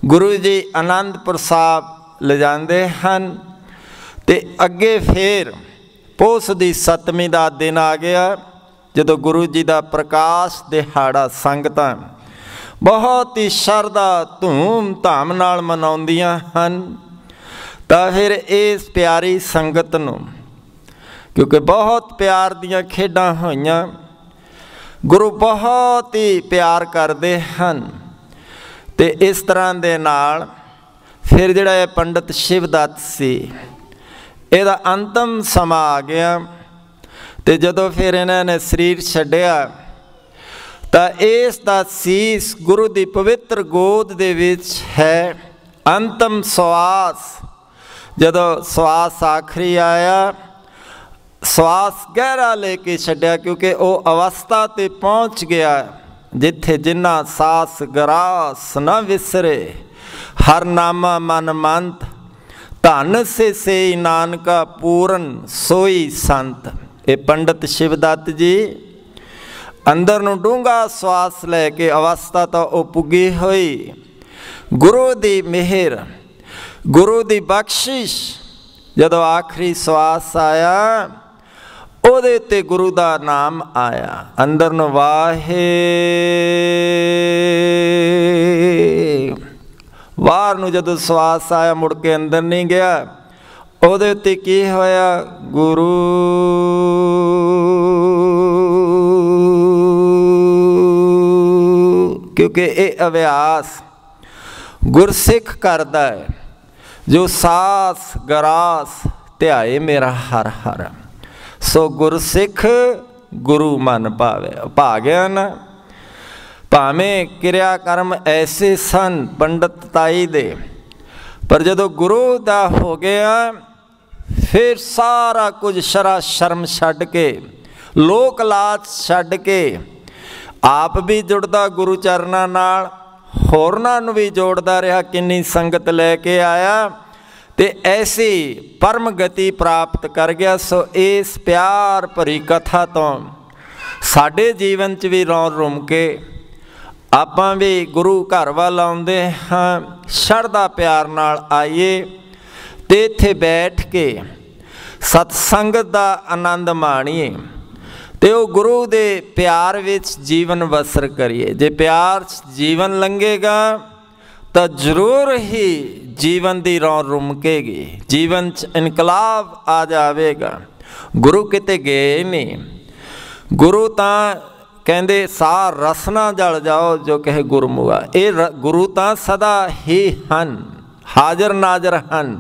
गुरु जी आनंदपुर साहब ले जाते हैं ते अगे फिर पोस दी 7वीं दा दिन आ गया जदों गुरु जी दा प्रकाश दिहाड़ा संगतां बहुत ही शरधा धूम धाम नाल मनाउंदियां हन। तां फिर इस प्यारी संगत नूं क्योंकि बहुत प्यार दियां खेडां होईयां गुरु बहुत ही प्यार करते हैं ते इस तरह दे नाल फिर जिहड़ा पंडित शिवदत्त सी इहदा अंतिम समा आ गया ते जदों फिर इन्हां ने शरीर छड्डिया ਤਾਂ ਇਸ ਦਾ ਸੀਸ ਗੁਰੂ ਦੀ ਪਵਿੱਤਰ ਗੋਦ ਦੇ ਵਿੱਚ ਹੈ। ਅੰਤਮ ਸਵਾਸ, ਜਦੋਂ ਸਵਾਸ ਆਖਰੀ ਆਇਆ, ਸਵਾਸ ਗਹਿਰਾ ਲੈ ਕੇ ਛੱਡਿਆ, ਕਿਉਂਕਿ ਉਹ ਅਵਸਥਾ 'ਤੇ ਪਹੁੰਚ ਗਿਆ ਜਿੱਥੇ ਜਿੰਨਾ ਸਾਸ ਗਰਾਸ ਨਾ ਵਿਸਰੇ, ਹਰ ਨਾਮਾ ਮਨ ਮੰਤ, ਧਨ ਸੇ ਨਾਨਕਾ ਪੂਰਨ ਸੋਈ ਸੰਤ। ਇਹ ਪੰਡਤ ਸ਼ਿਵਦੱਤ ਜੀ ਅੰਦਰ ਨੂੰ ਡੂੰਘਾ ਸਵਾਸ ਲੈ ਕੇ ਅਵਸਥਾ ਤਾਂ ਉਹ ਪੁੱਗੀ ਹੋਈ। ਗੁਰੂ ਦੀ ਮਿਹਰ, ਗੁਰੂ ਦੀ ਬਖਸ਼ਿਸ਼, ਜਦੋਂ ਆਖਰੀ ਸਵਾਸ ਆਇਆ ਉਹਦੇ ਉੱਤੇ ਗੁਰੂ ਦਾ ਨਾਮ ਆਇਆ। ਅੰਦਰ ਨੂੰ ਵਾਹੇ, ਬਾਹਰ ਨੂੰ ਜਦੋਂ ਸਵਾਸ ਆਇਆ ਮੁੜ ਕੇ ਅੰਦਰ ਨਹੀਂ ਗਿਆ। ਉਹਦੇ ਉੱਤੇ ਕੀ ਹੋਇਆ? ਗੁਰੂ ਕਿਉਂਕਿ ਇਹ ਅਭਿਆਸ ਗੁਰਸਿੱਖ ਕਰਦਾ ਹੈ, ਜੋ ਸਾਸ ਗਰਾਸ ਧਿਆਏ ਮੇਰਾ ਹਰ ਹਰ। ਸੋ ਗੁਰਸਿੱਖ ਗੁਰੂ ਮਨ ਭਾਵੇ। ਭਾਗਿਆ ਨਾ, ਭਾਵੇਂ ਕਿਰਿਆ ਕਰਮ ਐਸੇ ਸਨ ਪੰਡਤ ਤਾਈ ਦੇ, ਪਰ ਜਦੋਂ ਗੁਰੂ ਦਾ ਹੋ ਗਿਆ ਫਿਰ ਸਾਰਾ ਕੁਝ ਸ਼ਰਾ ਸ਼ਰਮ ਛੱਡ ਕੇ, ਲੋਕ ਲਾਚ ਛੱਡ ਕੇ, ਆਪ ਵੀ ਜੁੜਦਾ ਗੁਰੂ ਚਰਨਾਂ ਨਾਲ, ਹੋਰਨਾਂ ਨੂੰ ਵੀ ਜੋੜਦਾ ਰਿਹਾ। ਕਿੰਨੀ ਸੰਗਤ ਲੈ ਕੇ ਆਇਆ ਤੇ ਐਸੀ ਪਰਮ ਗਤੀ ਪ੍ਰਾਪਤ ਕਰ ਗਿਆ। ਸੋ ਇਸ ਪਿਆਰ ਭਰੀ ਕਥਾ ਤੋਂ ਸਾਡੇ ਜੀਵਨ 'ਚ ਵੀ ਰੌਂ ਰੁਮ ਕੇ ਆਪਾਂ ਵੀ ਗੁਰੂ ਘਰ ਵੱਲ ਆਉਂਦੇ ਹਾਂ, ਸ਼ਰਧਾ ਪਿਆਰ ਨਾਲ ਆਈਏ ਤੇ ਇੱਥੇ ਬੈਠ ਕੇ ਸਤਸੰਗਤ ਦਾ ਆਨੰਦ ਮਾਣੀਏ ਤੇ ਉਹ ਗੁਰੂ ਦੇ ਪਿਆਰ ਵਿੱਚ ਜੀਵਨ ਬਸਰ ਕਰੀਏ। ਜੇ ਪਿਆਰ 'ਚ ਜੀਵਨ ਲੰਘੇਗਾ ਤਾਂ ਜ਼ਰੂਰ ਹੀ ਜੀਵਨ ਦੀ ਰੌਂ ਰੁਮਕੇਗੀ, ਜੀਵਨ 'ਚ ਇਨਕਲਾਬ ਆ ਜਾਵੇਗਾ। ਗੁਰੂ ਕਿਤੇ ਗਏ ਨਹੀਂ। ਗੁਰੂ ਤਾਂ ਕਹਿੰਦੇ ਸਾਰ ਰਸਨਾ ਜਲ ਜਾਓ ਜੋ ਕਹੇ ਗੁਰਮੁਆ। ਇਹ ਗੁਰੂ ਤਾਂ ਸਦਾ ਹੀ ਹਨ, ਹਾਜ਼ਰ ਨਾਜ਼ਰ ਹਨ,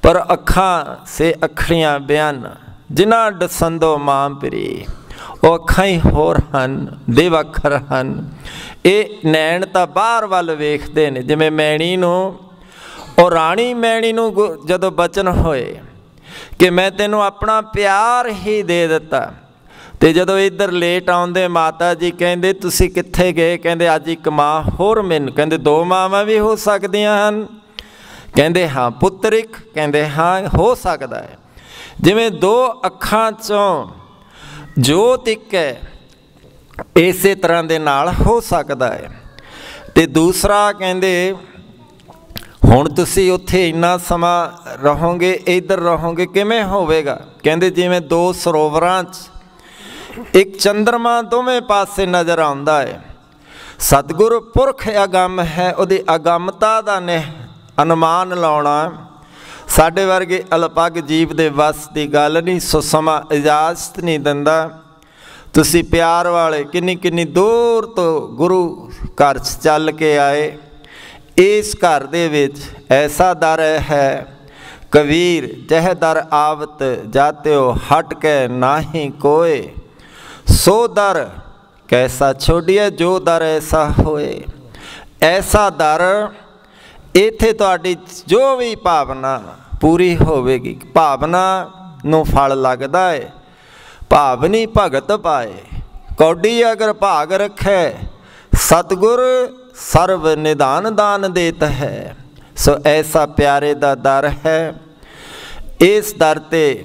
ਪਰ ਅੱਖਾਂ ਸੇ ਅੱਖਰੀਆਂ ਬਿਆਨ, ਜਿਨ੍ਹਾਂ ਦਸੰਦੋ ਮਾਂ ਪਿਰੀ, ਉਹ ਅੱਖਾਂ ਹੀ ਹੋਰ ਹਨ, ਦੇਵ ਅੱਖਰ ਹਨ। ਇਹ ਨੈਣ ਤਾਂ ਬਾਹਰ ਵੱਲ ਵੇਖਦੇ ਨੇ। ਜਿਵੇਂ ਮੈਣੀ ਨੂੰ, ਉਹ ਰਾਣੀ ਮੈਣੀ ਨੂੰ ਜਦੋਂ ਬਚਨ ਹੋਏ ਕਿ ਮੈਂ ਤੈਨੂੰ ਆਪਣਾ ਪਿਆਰ ਹੀ ਦੇ ਦਿੱਤਾ, ਤੇ ਜਦੋਂ ਇੱਧਰ ਲੇਟ ਆਉਂਦੇ ਮਾਤਾ ਜੀ ਕਹਿੰਦੇ ਤੁਸੀਂ ਕਿੱਥੇ ਗਏ? ਕਹਿੰਦੇ ਅੱਜ ਇੱਕ ਮਾਂ ਹੋਰ ਮੈਨੂੰ। ਕਹਿੰਦੇ ਦੋ ਮਾਵਾਂ ਵੀ ਹੋ ਸਕਦੀਆਂ ਹਨ? ਕਹਿੰਦੇ ਹਾਂ। ਪੁੱਤਰ ਇੱਕ? ਕਹਿੰਦੇ ਹਾਂ ਹੋ ਸਕਦਾ ਹੈ। ਜਿਵੇਂ ਦੋ ਅੱਖਾਂ 'ਚੋਂ ਜੋਤ ਇੱਕ ਹੈ, ਇਸੇ ਤਰ੍ਹਾਂ ਦੇ ਨਾਲ ਹੋ ਸਕਦਾ ਹੈ। ਤੇ ਦੂਸਰਾ ਕਹਿੰਦੇ ਹੁਣ ਤੁਸੀਂ ਉੱਥੇ ਇੰਨਾ ਸਮਾਂ ਰਹੋਗੇ, ਇੱਧਰ ਰਹੋਗੇ, ਕਿਵੇਂ ਹੋਵੇਗਾ? ਕਹਿੰਦੇ ਜਿਵੇਂ ਦੋ ਸਰੋਵਰਾਂ 'ਚ ਇੱਕ ਚੰਦਰਮਾ ਦੋਵੇਂ ਪਾਸੇ ਨਜ਼ਰ ਆਉਂਦਾ ਹੈ। ਸਤਿਗੁਰ ਪੁਰਖ ਅਗੰਮ ਹੈ, ਉਹਦੀ ਅਗੰਮਤਾ ਦਾ ਅਨੁਮਾਨ ਲਾਉਣਾ ਸਾਡੇ ਵਰਗੇ ਅਲਪੱਗ ਜੀਵ ਦੇ ਵੱਸ ਦੀ ਗੱਲ ਨਹੀਂ। ਸੋ ਸਮਾਂ ਇਜਾਜ਼ਤ ਨਹੀਂ ਦਿੰਦਾ। ਤੁਸੀਂ ਪਿਆਰ ਵਾਲੇ ਕਿੰਨੀ ਕਿੰਨੀ ਦੂਰ ਤੋਂ ਗੁਰੂ ਘਰ 'ਚ ਚੱਲ ਕੇ ਆਏ। ਇਸ ਘਰ ਦੇ ਵਿੱਚ ਐਸਾ ਦਰ ਹੈ, ਕਬੀਰ ਜਹ ਦਰ ਆਵਤ ਜਾਤਿਓ ਹਟ ਕੇ ਨਾਹੀਂ ਕੋਏ, ਸੋ ਦਰ ਕੈਸਾ ਛੋੜੀਏ ਜੋ ਦਰ ਐਸਾ ਹੋਏ। ਐਸਾ ਦਰ, ਇੱਥੇ ਤੁਹਾਡੀ ਜੋ ਵੀ ਭਾਵਨਾ ਪੂਰੀ ਹੋਵੇਗੀ। ਭਾਵਨਾ ਨੂੰ ਫਲ ਲੱਗਦਾ ਹੈ, ਭਾਵਨੀ ਭਗਤ ਪਾਏ। ਕੌਡੀ ਅਗਰ ਭਾਗ ਰੱਖੇ, ਸਤਿਗੁਰ ਸਰਵ ਨਿਦਾਨ ਦਾਨ ਦੇਤ ਹੈ। ਸੋ ਐਸਾ ਪਿਆਰੇ ਦਾ ਦਰ ਹੈ। ਇਸ ਦਰ 'ਤੇ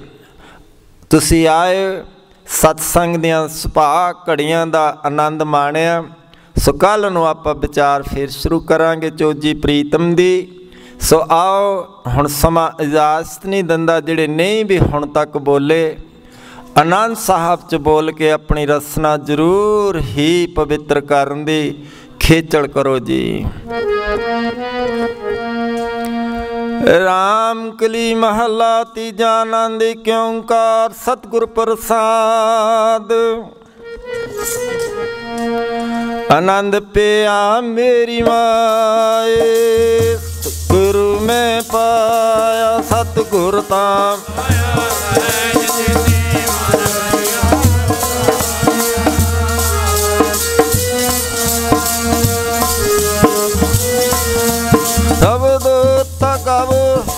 ਤੁਸੀਂ ਆਏ, ਸਤਸੰਗ ਦੀਆਂ ਸੁਭਾਅ ਘੜੀਆਂ ਦਾ ਆਨੰਦ ਮਾਣਿਆ। ਸੋ ਕੱਲ੍ਹ ਨੂੰ ਆਪਾਂ ਵਿਚਾਰ ਫਿਰ ਸ਼ੁਰੂ ਕਰਾਂਗੇ ਚੌਜੀ ਪ੍ਰੀਤਮ ਦੀ। ਸੋ ਆਓ, ਹੁਣ ਸਮਾਂ ਇਜਾਜ਼ਤ ਨਹੀਂ ਦਿੰਦਾ। ਜਿਹੜੇ ਨਹੀਂ ਵੀ ਹੁਣ ਤੱਕ ਬੋਲੇ, ਆਨੰਦ ਸਾਹਿਬ 'ਚ ਬੋਲ ਕੇ ਆਪਣੀ ਰਸਨਾ ਜ਼ਰੂਰ ਹੀ ਪਵਿੱਤਰ ਕਰਨ ਦੀ ਖੇਚਲ ਕਰੋ ਜੀ। ਰਾਮ ਕਲੀ ਮਹੱਲਾ ਤੀਜਾ। ਆਨੰਦ ਏਕ ਓਂਕਾਰ ਸਤਿਗੁਰ ਪ੍ਰਸਾਦ। ਆਨੰਦ ਪਿਆ ਮੇਰੀ ਮਾਏ, ਗੁਰੂ ਮੈਂ ਪਾਇਆ ਸਤਿਗੁਰ ਤਾਂ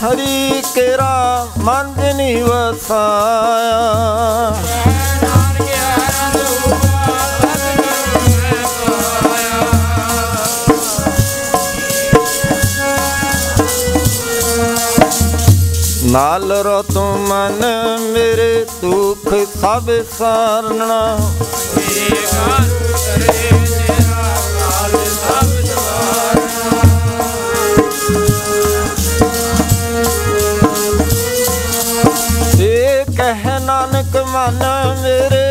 हरि केरा मन जिनी वसाया। नाल रो तू मन मेरे दुख सब सारना। ये कह नानक मन मेरे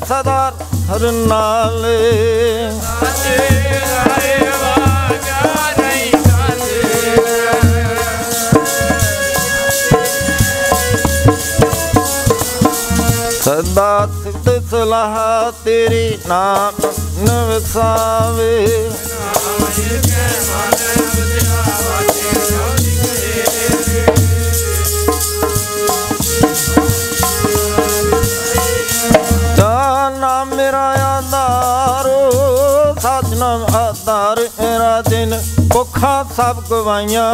सदा हर नाले। सदा सिद्ध सलाह तेरी नाम न वसावे। जाना मेरा आधारो साजना आधार मेरा दिन भुखा सब गवाइया।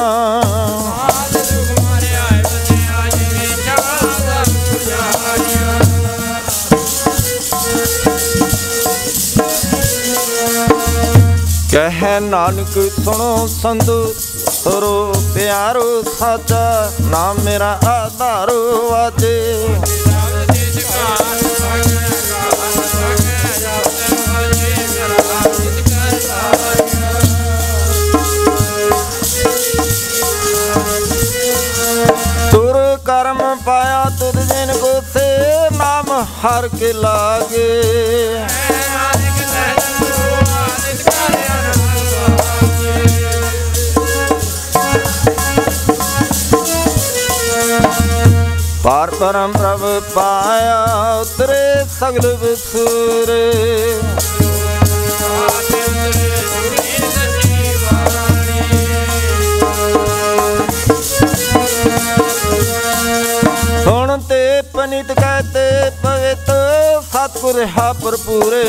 कह नानक सुनो संधु तोरो प्यारो साचा। नाम मेरा आधारो वाजे। तुर कर्म पाया तुद जिन को से नाम हर के लागे। पार परम प्रभ पाया उतरे सगल विसुरे। सुनते पनित कहते पवित सतगुर हा भरपूरे।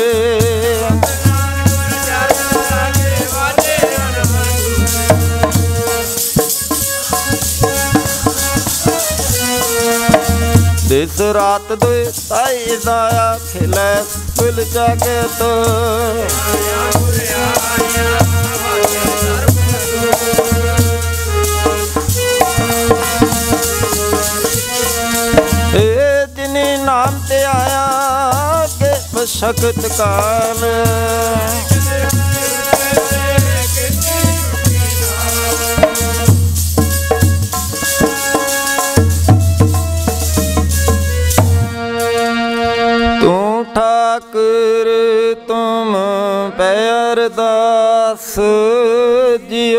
दिस रात दे ताई दाया खिले कुल जगत। जिनी नाम ते आया के बशकत काल। ठाकुर तुम पैरदास जी।